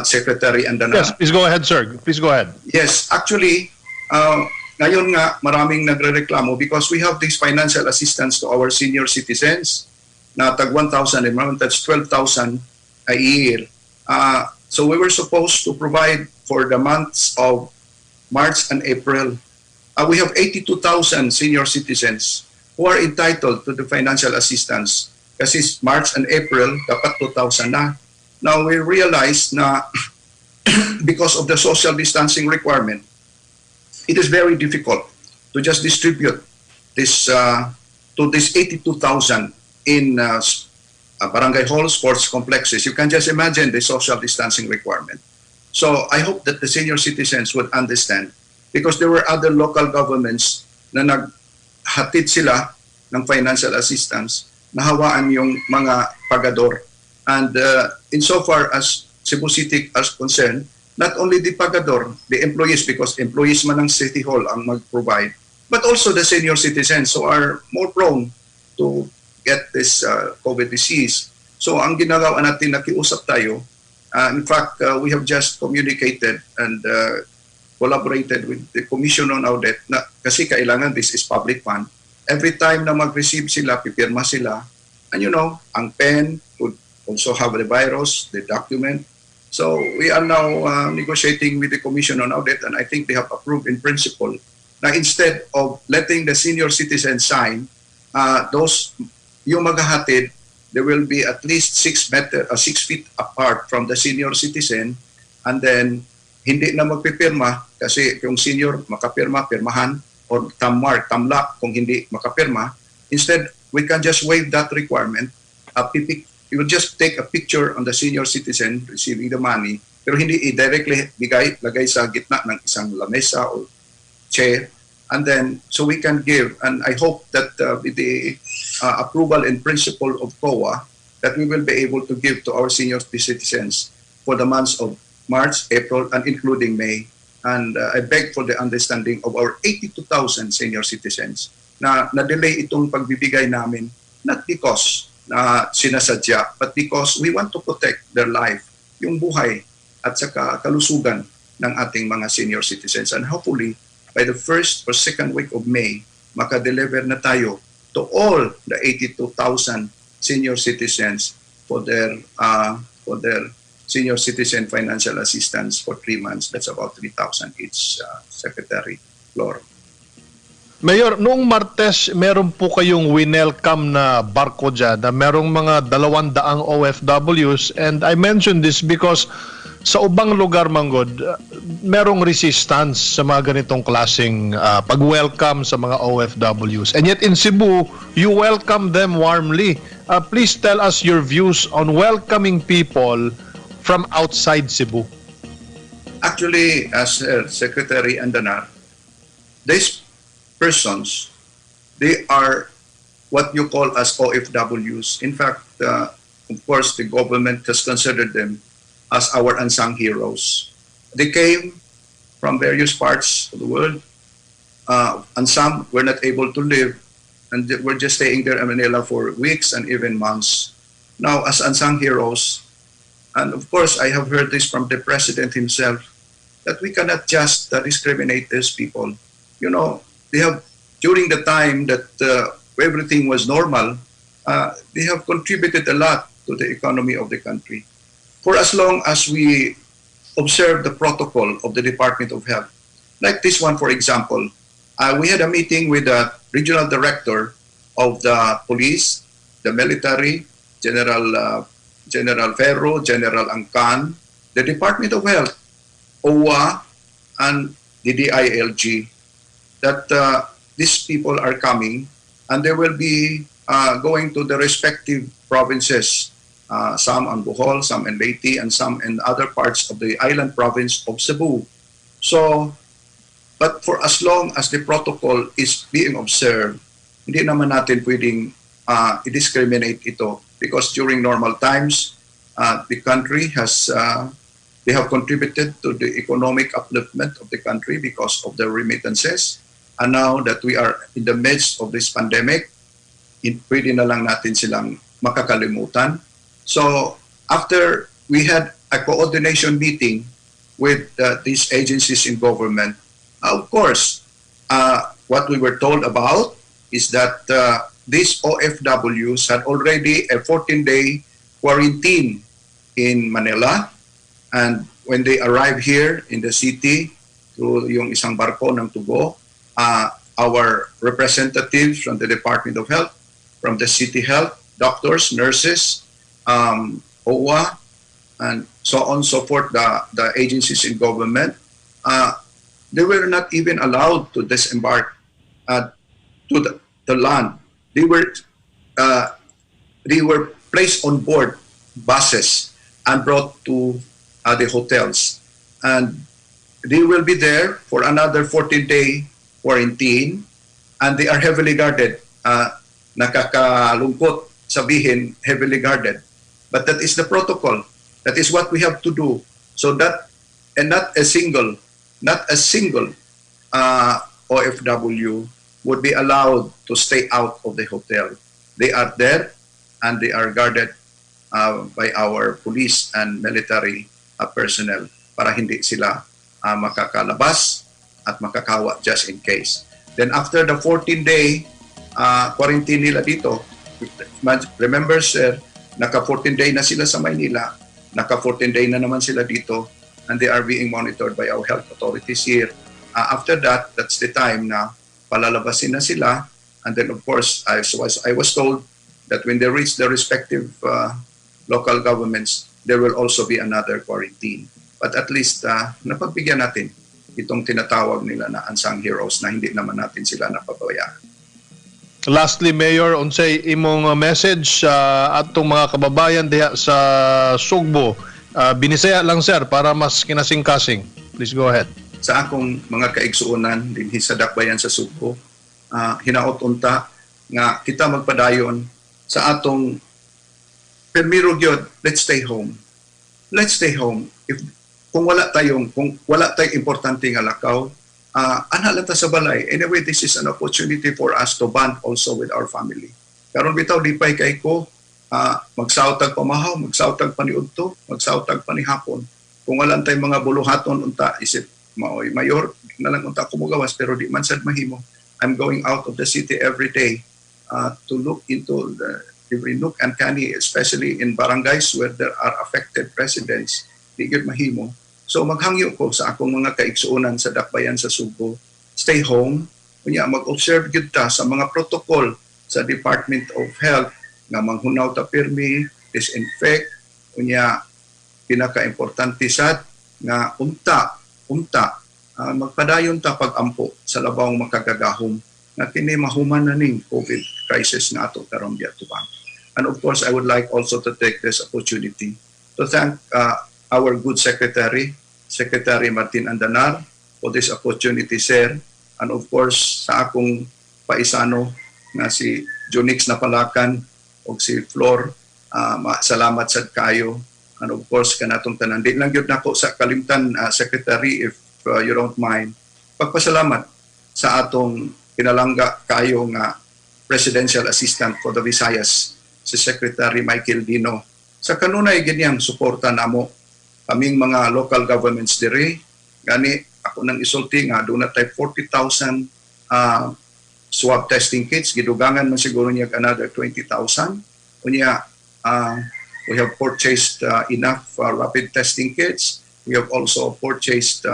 Secretary Andana. Yes, please go ahead, sir. Please go ahead. Yes, actually, ngayon nga maraming nagrereklamo because we have this financial assistance to our senior citizens na tag 1,000 a month, that's 12,000 a year. So we were supposed to provide for the months of March and April. We have 82,000 senior citizens who are entitled to the financial assistance. Kasi March and April, dapat 2,000 na. Now we realize na because of the social distancing requirement, it is very difficult to just distribute this to this 82,000 in barangay halls, sports complexes. You can just imagine the social distancing requirement. So I hope that the senior citizens would understand, because there were other local governments na naghatid sila ng financial assistance, nahawaan yung mga pagador. And insofar as Cebu City is concerned, not only the pagador, the employees, because employees man ng City Hall ang mag-provide, but also the senior citizens who are more prone to get this COVID disease. So ang ginagawa natin, nakiusap tayo. In fact, we have just communicated and collaborated with the Commission on Audit na kasi kailangan this is public fund. Every time na mag-receive sila, pipirma sila, and you know, ang pen would also have the virus, the document. So we are now negotiating with the Commission on Audit, and I think they have approved in principle na instead of letting the senior citizens sign, those yung maghahatid, there will be at least 6 feet apart from the senior citizen, and then hindi na magpipirma kasi yung senior makapirma, pirmahan, or tammark, tamlak kung hindi makapirma. Instead, we can just waive that requirement. You will just take a picture on the senior citizen receiving the money, pero hindi i-directly lagay sa gitna ng isang lamesa or chair. And then, so we can give, and I hope that with the approval in principle of COA, that we will be able to give to our senior citizens for the months of March, April, and including May. And I beg for the understanding of our 82,000 senior citizens na na-delay itong pagbibigay namin, not because na sinasadya, but because we want to protect their life, yung buhay at saka kalusugan ng ating mga senior citizens. And hopefully, by the first or second week of May, makadeliver na tayo to all the 82,000 senior citizens for their senior citizen financial assistance for 3 months. That's about 3,000 each, Secretary Flor. Mayor, noong Martes, meron po kayong winelcome na barko dyan na merong mga 200 OFWs, and I mention this because sa ubang lugar, Manggod, merong resistance sa mga ganitong klaseng pag-welcome sa mga OFWs. And yet in Cebu, you welcome them warmly. Please tell us your views on welcoming people from outside Cebu. Actually, as Secretary Andanar, these persons, they are what you call as OFWs. In fact, of course, the government has considered them as our unsung heroes. They came from various parts of the world, and some were not able to live, and were just staying there in Manila for weeks and even months. Now, as unsung heroes, and of course, I have heard this from the President himself, that we cannot just discriminate these people. You know, they have, during the time that everything was normal, they have contributed a lot to the economy of the country. For as long as we observe the protocol of the Department of Health, like this one, for example, we had a meeting with the regional director of the police, the military, General Ferro, General Angkan, the Department of Health, OWA, and the DILG, that these people are coming and they will be going to the respective provinces some on Bohol, some in Leyte, and some in other parts of the island province of Cebu. So, but for as long as the protocol is being observed, hindi naman natin pwedeng i-discriminate ito because during normal times, the country has, they have contributed to the economic upliftment of the country because of the remittances. And now that we are in the midst of this pandemic, pwede na lang natin silang makakalimutan. So after we had a coordination meeting with these agencies in government, of course, what we were told about is that these OFWs had already a 14-day quarantine in Manila. And when they arrived here in the city through yung isang barko ng Tugo, our representatives from the Department of Health, from the City Health, doctors, nurses, OWA, and so on and so forth, the agencies in government, they were not even allowed to disembark to the land. They were placed on board buses and brought to the hotels. And they will be there for another 14-day quarantine, and they are heavily guarded. Nakakalungkot sabihin, heavily guarded. But that is the protocol. That is what we have to do. So that, and not a single OFW would be allowed to stay out of the hotel. They are there and they are guarded by our police and military personnel para hindi sila makakalabas at makakawa just in case. Then after the 14-day quarantine nila dito, remember sir, naka 14 day na sila sa Maynila, naka 14 day na naman sila dito, and they are being monitored by our health authorities here. After that, that's the time na palalabasin na sila, and then of course, I was told that when they reach the respective local governments, there will also be another quarantine. But at least, napagbigyan natin itong tinatawag nila na unsung heroes na hindi naman natin sila napabayaan. Lastly, Mayor, unsay imong message atong mga kababayan diha sa Sugbo. Binisaya lang sir para mas kinasing-kasing. Please go ahead. Sa akong mga kaigsuonan dinhi sa dakbayan sa Sugbo, hinaot unta nga kita magpadayon sa atong permiro gyud, let's stay home. Let's stay home. Kung wala tayong importante nga lakaw, ana lang ta sa balay. Anyway, this is an opportunity for us to bond also with our family. Karon bitaw lipay kay ko, magsawtag pamahaw, magsawtag paniudto, magsawtag panihapon. Kung wala tayong mga buluhaton unta, isip maoy mayor na lang unta ko mugawas pero di man sad mahimo. I'm going out of the city every day to look into every nook and cranny, especially in barangays where there are affected residents. Di gyud mahimo. So maghangyo ko sa akong mga kaigsuonan sa dakbayan sa Sugbo, stay home, unya mag-observe gyud ta sa mga protocol sa Department of Health nga manghunaw ta pirmi, disinfect, unya pinaka-importante sad nga unta magpadayon ta pag-ampo sa labawng makagagahom nga kini mahuman na ning COVID crisis nga ato karon giatubang. And of course, I would like also to take this opportunity to thank our good Secretary Martin Andanar, for this opportunity, sir. And of course, sa akong paisano na si Jonix Napalakan o si Flor, salamat sad kayo. And of course, kanatong tanan. Di lang yun nako sa kalimtan, Secretary, if you don't mind, pagpasalamat sa atong pinalangga kayo nga Presidential Assistant for the Visayas, si Secretary Michael Dino. Sa kanunay ganyang suporta namo kaming mga local governments dire, gani ako nang isulti nga doon na tayo 40,000 swab testing kits, gidugangan man siguro niya another 20,000. Unya, we have purchased enough rapid testing kits. We have also purchased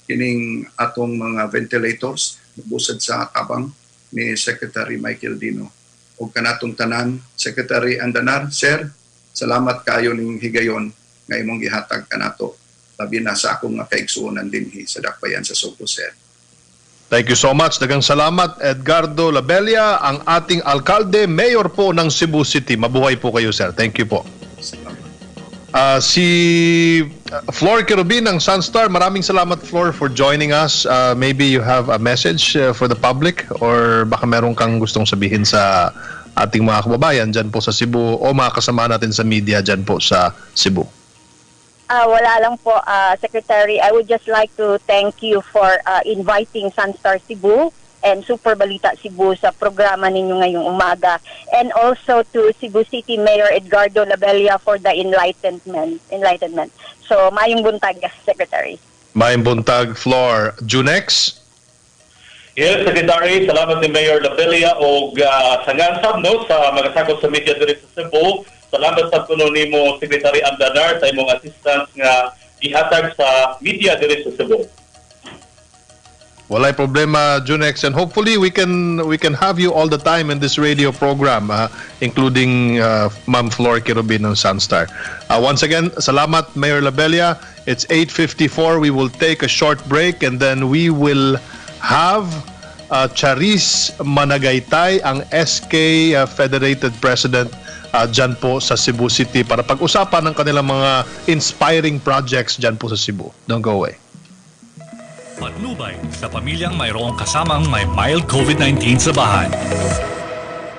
kining atong mga ventilators busad sa tabang ni Secretary Michael Dino. O kanatong tanan, Secretary Andanar, sir, salamat kayo ning higayon nga imong gihatag kanato labi na sa akong kaigsuonan dinhi sa dakbayan sa Sugbo, sir. Thank you so much. Dagang salamat, Edgardo Labella, ang ating alkalde, mayor po ng Cebu City. Mabuhay po kayo, sir. Thank you po. Si Flor Kerubin ng Sunstar, maraming salamat Flor for joining us. Maybe you have a message for the public or baka meron kang gustong sabihin sa ating mga kababayan dyan po sa Cebu o mga kasama natin sa media dyan po sa Cebu. Wala lang po, Secretary. I would just like to thank you for inviting Sunstar Cebu and Super Balita Cebu sa programa ninyo ngayong umaga. And also to Cebu City Mayor Edgardo Labella for the enlightenment. So, mayong buntag, Secretary. Mayong buntag, Flor. Junex? Yes, Secretary, salamat ni Mayor Labella o sa ngansam no, sa magasakot sa media diri sa Cebu. Salamat sa kuno nimo, Secretary Andanar, sa imong assistance nga ihatag sa media diri sa Cebu. Walay problema, Junex, and hopefully we can have you all the time in this radio program, including Ma'am Flor Kerubin ng Sunstar. Once again, salamat Mayor Labella. It's 8:54. We will take a short break and then we will have Charis Managaytay, ang SK Federated President dyan po sa Cebu City para pag-usapan ng kanilang mga inspiring projects dyan po sa Cebu. Don't go away. Patnubay sa pamilyang mayroong kasamang may mild COVID-19 sa bahay.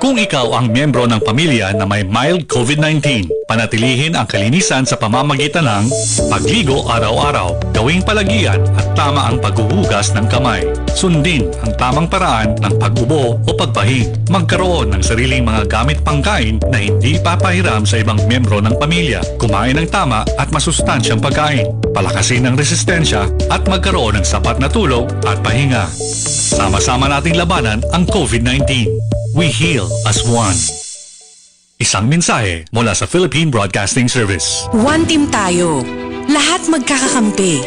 Kung ikaw ang miyembro ng pamilya na may mild COVID-19, panatilihin ang kalinisan sa pamamagitan ng pagligo araw-araw, gawing palagian at tama ang paghuhugas ng kamay. Sundin ang tamang paraan ng pag-ubo o pagbahing. Magkaroon ng sariling mga gamit pangkain na hindi papahiram sa ibang miyembro ng pamilya. Kumain ng tama at masustansyang pagkain. Palakasin ang resistensya at magkaroon ng sapat na tulog at pahinga. Sama-sama nating labanan ang COVID-19. We heal as one. Isang mensahe mula sa Philippine Broadcasting Service. One team tayo. Lahat magkakakampi.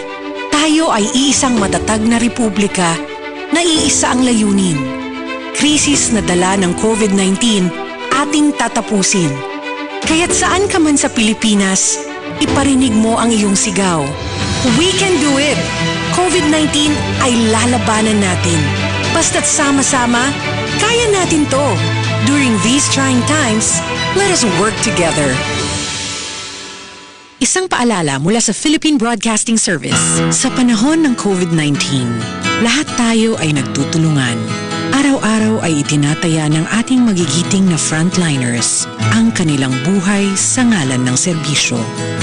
Tayo ay iisang matatag na republika na iisa ang layunin. Krisis na dala ng COVID-19 ating tatapusin. Kaya't saan ka man sa Pilipinas, iparinig mo ang iyong sigaw. We can do it! COVID-19 ay lalabanan natin. Basta't sama-sama, kaya natin to. During these trying times, let us work together. Isang paalala mula sa Philippine Broadcasting Service. Sa panahon ng COVID-19, lahat tayo ay nagtutulungan. Araw-araw ay itinataya ng ating magigiting na frontliners ang kanilang buhay sa ngalan ng serbisyo.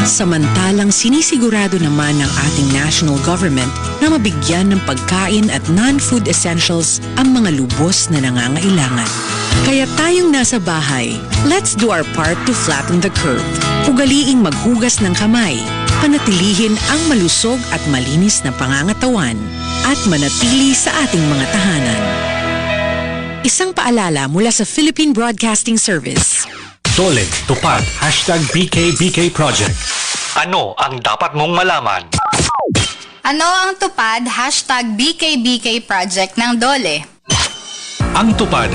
Samantalang sinisigurado naman ng ating national government na mabigyan ng pagkain at non-food essentials ang mga lubos na nangangailangan. Kaya tayong nasa bahay, let's do our part to flatten the curve. Ugaliing maghugas ng kamay, panatilihin ang malusog at malinis na pangangatawan, at manatili sa ating mga tahanan. Isang paalala mula sa Philippine Broadcasting Service. Dole, tupad, #BKBK Project. Ano ang dapat mong malaman? Ano ang tupad #BKBK Project ng Dole? Ang tupad,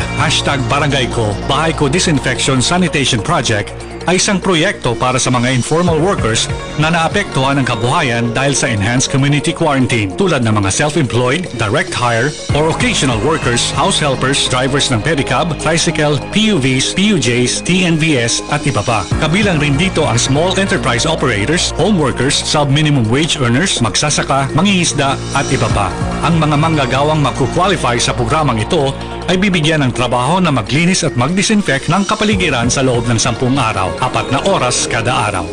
#Barangay Ko, Bahay Ko Disinfection Sanitation Project ay isang proyekto para sa mga informal workers na naapektuhan ng kabuhayan dahil sa enhanced community quarantine tulad ng mga self-employed, direct hire, or occasional workers, house helpers, drivers ng pedicab, tricycle, PUVs, PUJs, TNVS at iba pa. Kabilang rin dito ang small enterprise operators, home workers, sub-minimum wage earners, magsasaka, mangingisda at iba pa. Ang mga manggagawang magkukwalify sa programang ito ay bibigyan ng trabaho na maglinis at mag-disinfect ng kapaligiran sa loob ng 10 araw, 4 na oras kada araw.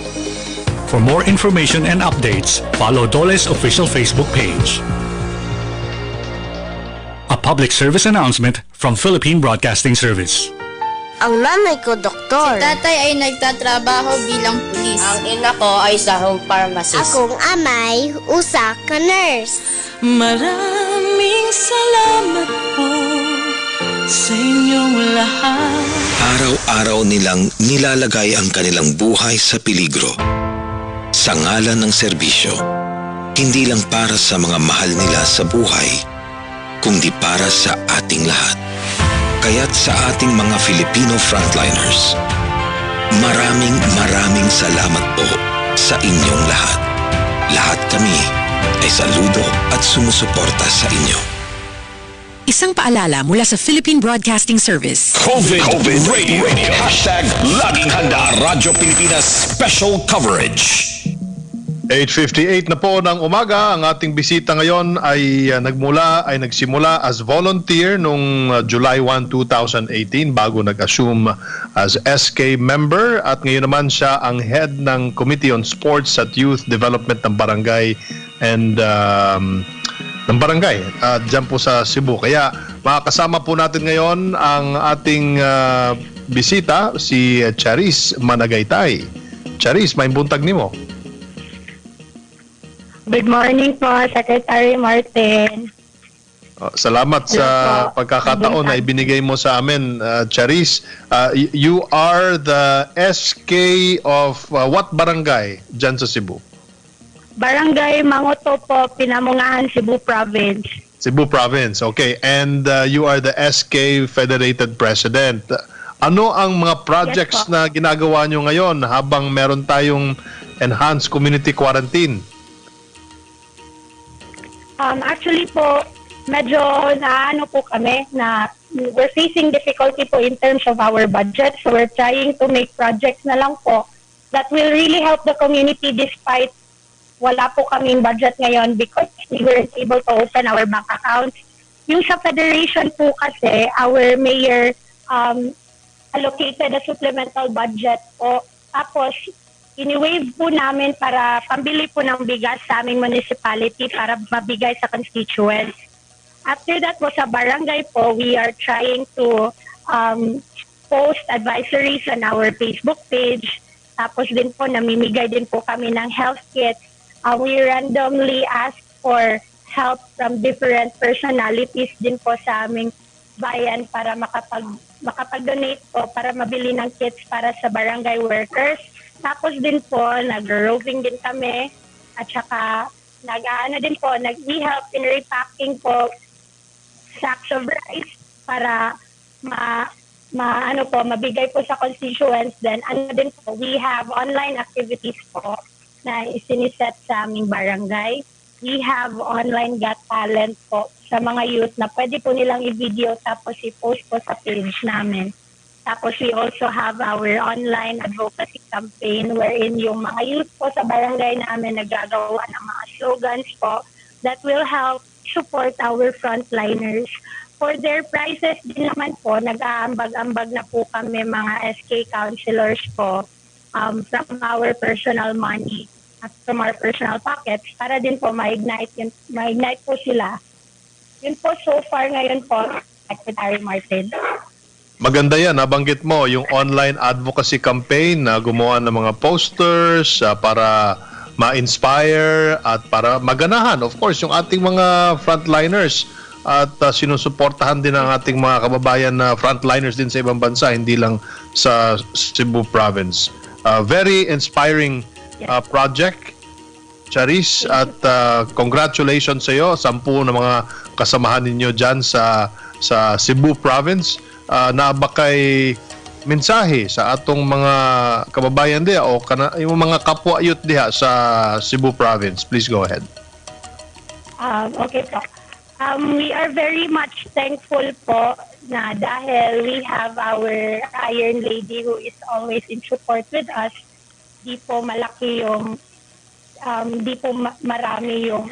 For more information and updates, follow Dole's official Facebook page. A public service announcement from Philippine Broadcasting Service. Ang nanay ko, doktor. Si tatay ay nagtatrabaho bilang pulis. Ang ina ko ay sa home pharmacist. Akong amay, usa ka nurse. Maraming salamat po sa inyong lahat. Araw-araw nilang nilalagay ang kanilang buhay sa peligro. Sa ngalan ng serbisyo, hindi lang para sa mga mahal nila sa buhay, kundi para sa ating lahat. Kaya't sa ating mga Filipino frontliners, maraming salamat po sa inyong lahat. Lahat kami ay saludo at sumusuporta sa inyo. Isang paalala mula sa Philippine Broadcasting Service. COVID Radio. Hashtag Laging Handa Radyo Pilipinas Special Coverage. 8:58 na po ng umaga. Ang ating bisita ngayon ay nagsimula as volunteer noong July 1, 2018 bago nag-assume as SK member, at ngayon naman siya ang head ng Committee on Sports at Youth Development ng barangay and dyan po sa Cebu. Kaya makakasama po natin ngayon ang ating bisita, si Charis Managaytay. Charis, may buntag nimo. Good morning po, Secretary Martin. Salamat sa pagkakataon na ibinigay mo sa amin, Charis. You are the SK of what barangay dyan sa Cebu? Barangay Mangoto po, Pinamungahan, Cebu Province. Cebu Province, okay. And you are the SK Federated President. Ano ang mga projects na ginagawa nyo ngayon habang meron tayong enhanced community quarantine? Actually po, medyo naano po kami na we're facing difficulty po in terms of our budget. So we're trying to make projects na lang po that will really help the community despite wala po kaming budget ngayon because we weren't able to open our bank accounts. Yung sa federation po kasi, our mayor allocated a supplemental budget po. Tapos, ini-waive po namin para pambili po ng bigas sa aming municipality para mabigay sa constituents. After that po sa barangay po, we are trying to post advisories on our Facebook page. Tapos din po, namimigay din po kami ng health kits. We randomly ask for help from different personalities din po sa aming bayan para makapag-donate po para mabili ng kits para sa barangay workers. Tapos din po, nag-roving din kami at saka we help in repacking po sacks of rice para mabigay po sa constituents. Then din po, we have online activities po na isiniset sa aming barangay. We have online Got Talent po sa mga youth na pwede po nilang i-video tapos i-post po sa page namin. Tapos we also have our online advocacy campaign wherein yung mga youth po sa barangay namin nagagawa ng mga slogans po that will help support our frontliners. For their prizes din naman po, nag-aambag-ambag na po kami mga SK councilors po from our personal money at from our personal pockets para din po ma-ignite po sila. Yun po so far ngayon po, Secretary Martin. Maganda yan, nabanggit mo yung online advocacy campaign na gumawa ng mga posters para ma-inspire at para maganahan, of course, yung ating mga frontliners at sinusuportahan din ang ating mga kababayan na frontliners din sa ibang bansa, hindi lang sa Cebu Province. Very inspiring project, Charis, at congratulations sa iyo, 10 na mga kasamahan ninyo dyan sa Cebu Province. Nabakay mensahe sa atong mga kababayan diha o yung mga kapwa-youth diha sa Cebu Province. Please go ahead. Okay po. We are very much thankful po na dahil we have our Iron Lady who is always in support with us. Di po malaki yung marami yung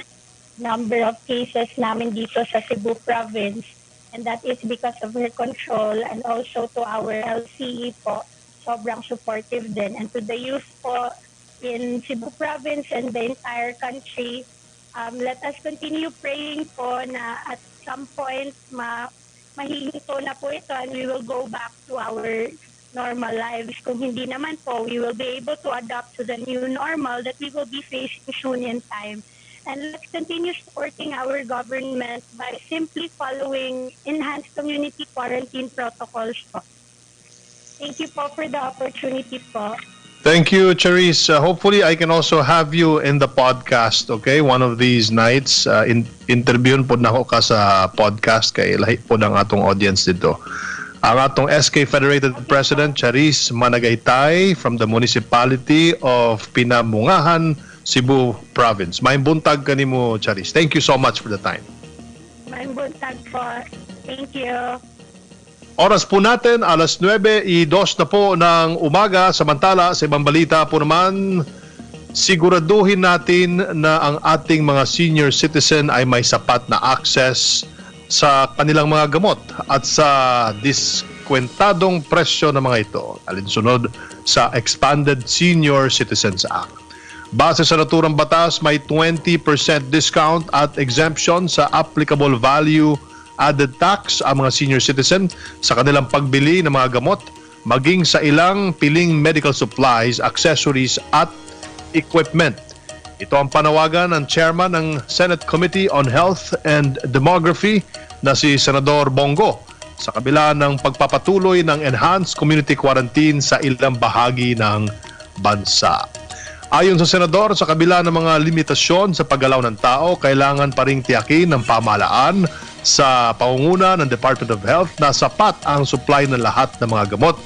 number of cases namin dito sa Cebu Province. And that is because of her control and also to our LCE po, sobrang supportive din. And to the youth po in Cebu Province and the entire country, let us continue praying po na at some point mahihinto na po ito and we will go back to our normal lives. Kung hindi naman po, we will be able to adapt to the new normal that we will be facing soon in time. And let's continue supporting our government by simply following enhanced community quarantine protocols po. Thank you po for the opportunity po. Thank you, Charis. Hopefully, I can also have you in the podcast, okay? One of these nights. Interviewin po na ako ka sa podcast kay lahi po ng atong audience dito. Ang atong SK Federated President, Charis Managaytay from the Municipality of Pinamungahan, Cebu Province. May buntag kanimo, Charis. Thank you so much for the time. May buntag po. Thank you. Oras po natin, alas 9:02 na po ng umaga. Samantala, sa ibang balita po naman, siguraduhin natin na ang ating mga senior citizen ay may sapat na access sa kanilang mga gamot at sa diskwentadong presyo ng mga ito, alinsunod sa Expanded Senior Citizens Act. Base sa naturang batas, may 20% discount at exemption sa applicable value added tax ang mga senior citizen sa kanilang pagbili ng mga gamot, maging sa ilang piling medical supplies, accessories at equipment. Ito ang panawagan ng chairman ng Senate Committee on Health and Demography na si Senador Bongo sa kabila ng pagpapatuloy ng enhanced community quarantine sa ilang bahagi ng bansa. Ayon sa senador, sa kabila ng mga limitasyon sa paggalaw ng tao, kailangan pa ring tiyakin ng pamahalaan sa pangunguna ng Department of Health na sapat ang supply ng lahat ng mga gamot,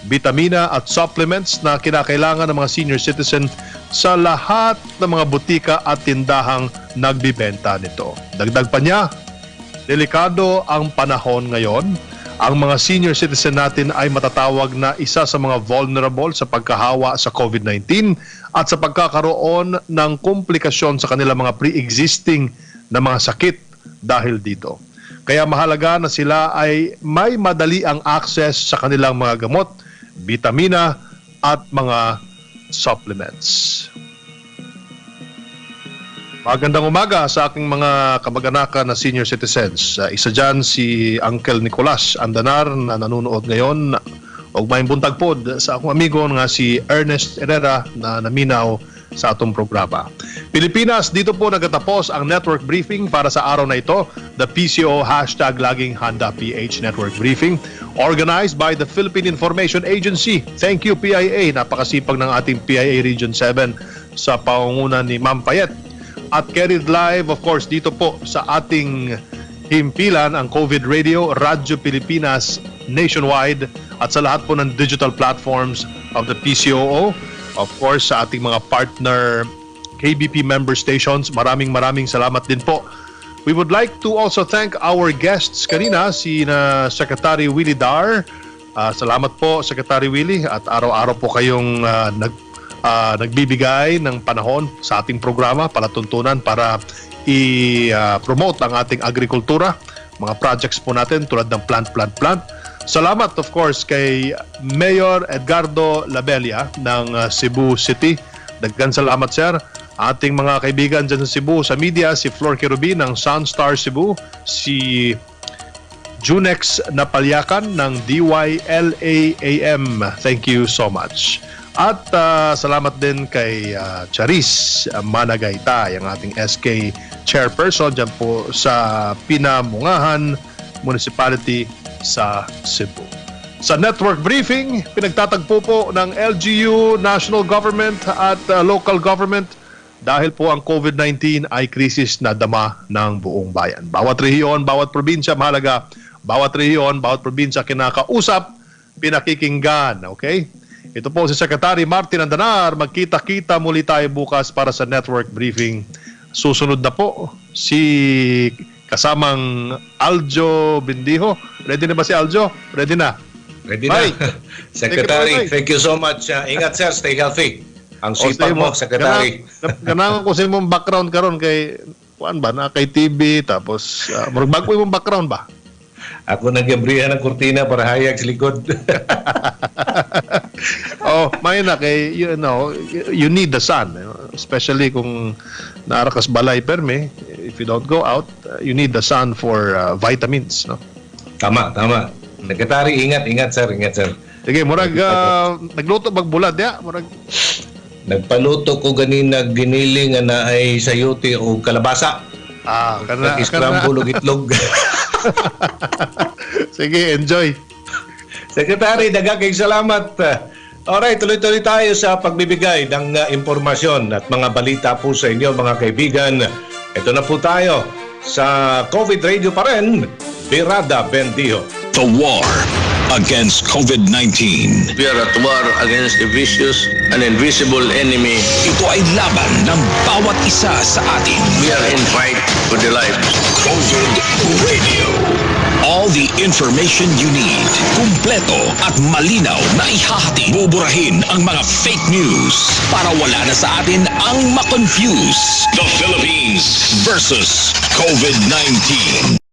bitamina at supplements na kinakailangan ng mga senior citizen sa lahat ng mga butika at tindahang nagbibenta nito. Dagdag pa niya, delikado ang panahon ngayon. Ang mga senior citizen natin ay matatawag na isa sa mga vulnerable sa pagkahawa sa COVID-19 at sa pagkakaroon ng komplikasyon sa kanilang mga pre-existing na mga sakit dahil dito. Kaya mahalaga na sila ay may madali ang access sa kanilang mga gamot, bitamina at mga supplements. Magandang umaga sa aking mga kamag-anakan na senior citizens. Isa dyan si Uncle Nicolas Andanar na nanonood ngayon. Og may buntag pod sa akong amigo nga si Ernest Herrera na naminaw sa atong programa. Pilipinas, dito po nagatapos ang network briefing para sa araw na ito. The PCO #Laging Handa PH Network Briefing organized by the Philippine Information Agency. Thank you PIA. Napakasipag ng ating PIA Region 7 sa pangunguna ni Ma'am Payet. At carried live, of course, dito po sa ating himpilan ang COVID Radio, Radyo Pilipinas nationwide at sa lahat po ng digital platforms of the PCOO. Of course, sa ating mga partner KBP member stations, maraming salamat din po. We would like to also thank our guests kanina, si Secretary Willie Dar. Salamat po, Secretary Willie, at araw-araw po kayong nagbibigay ng panahon sa ating programa, palatuntunan para i-promote ang ating agrikultura, mga projects po natin tulad ng plant. Salamat of course kay Mayor Edgardo Labella ng Cebu City. Daghan salamat sir. Ating mga kaibigan dyan sa Cebu, sa media, si Flor Querubin ng Sunstar Cebu, si Junex Napalyakan ng DYLAAM. Thank you so much. At salamat din kay Charis Managayta, yung ating SK chairperson dyan po sa Pinamungahan Municipality sa Cebu. Sa network briefing, pinagtatagpo po ng LGU, national government at local government dahil po ang COVID-19 ay krisis na dama ng buong bayan. Bawat rehiyon, bawat probinsya mahalaga, bawat rehiyon, bawat probinsya kinakausap, pinakikinggan, okay? Ito po si Secretary Martin Andanar. Magkita-kita muli tayo bukas para sa network briefing. Susunod na po si kasamang Aljo Bindiho. Ready na ba si Aljo? Ready na? Ready na. Secretary, thank you so much. Ingat sir, stay healthy. Ang sipag mo, Secretary. Ganang ko sa imong background karon kay kuan ba na kay TV tapos bago imong background ba? Ako nagabrihan ng kurtina para hayag sa likod. May na kay you need the sun, especially kung naarakas balay perme. If you don't go out, you need the sun for vitamins, no? Tama. Secretary, ingat sir. Sige, murag nagluto bag bulad ya, murag nagpaluto ko ganina giniling na ay sayote o kalabasa. Scramble o itlog. Sige, enjoy. Secretary, daghang salamat. Alright, tuloy-tuloy tayo sa pagbibigay ng impormasyon at mga balita po sa inyo mga kaibigan. Ito na po tayo sa COVID Radio pa rin, Birada Bendijo. The war against COVID-19. We are at war against a vicious and invisible enemy. Ito ay laban ng bawat isa sa atin. We are in fight for the lives. COVID Radio. All information you need. Kumpleto at malinaw na ihahatid. Buburahin ang mga fake news para wala na sa atin ang makonfuse. The Philippines versus COVID-19.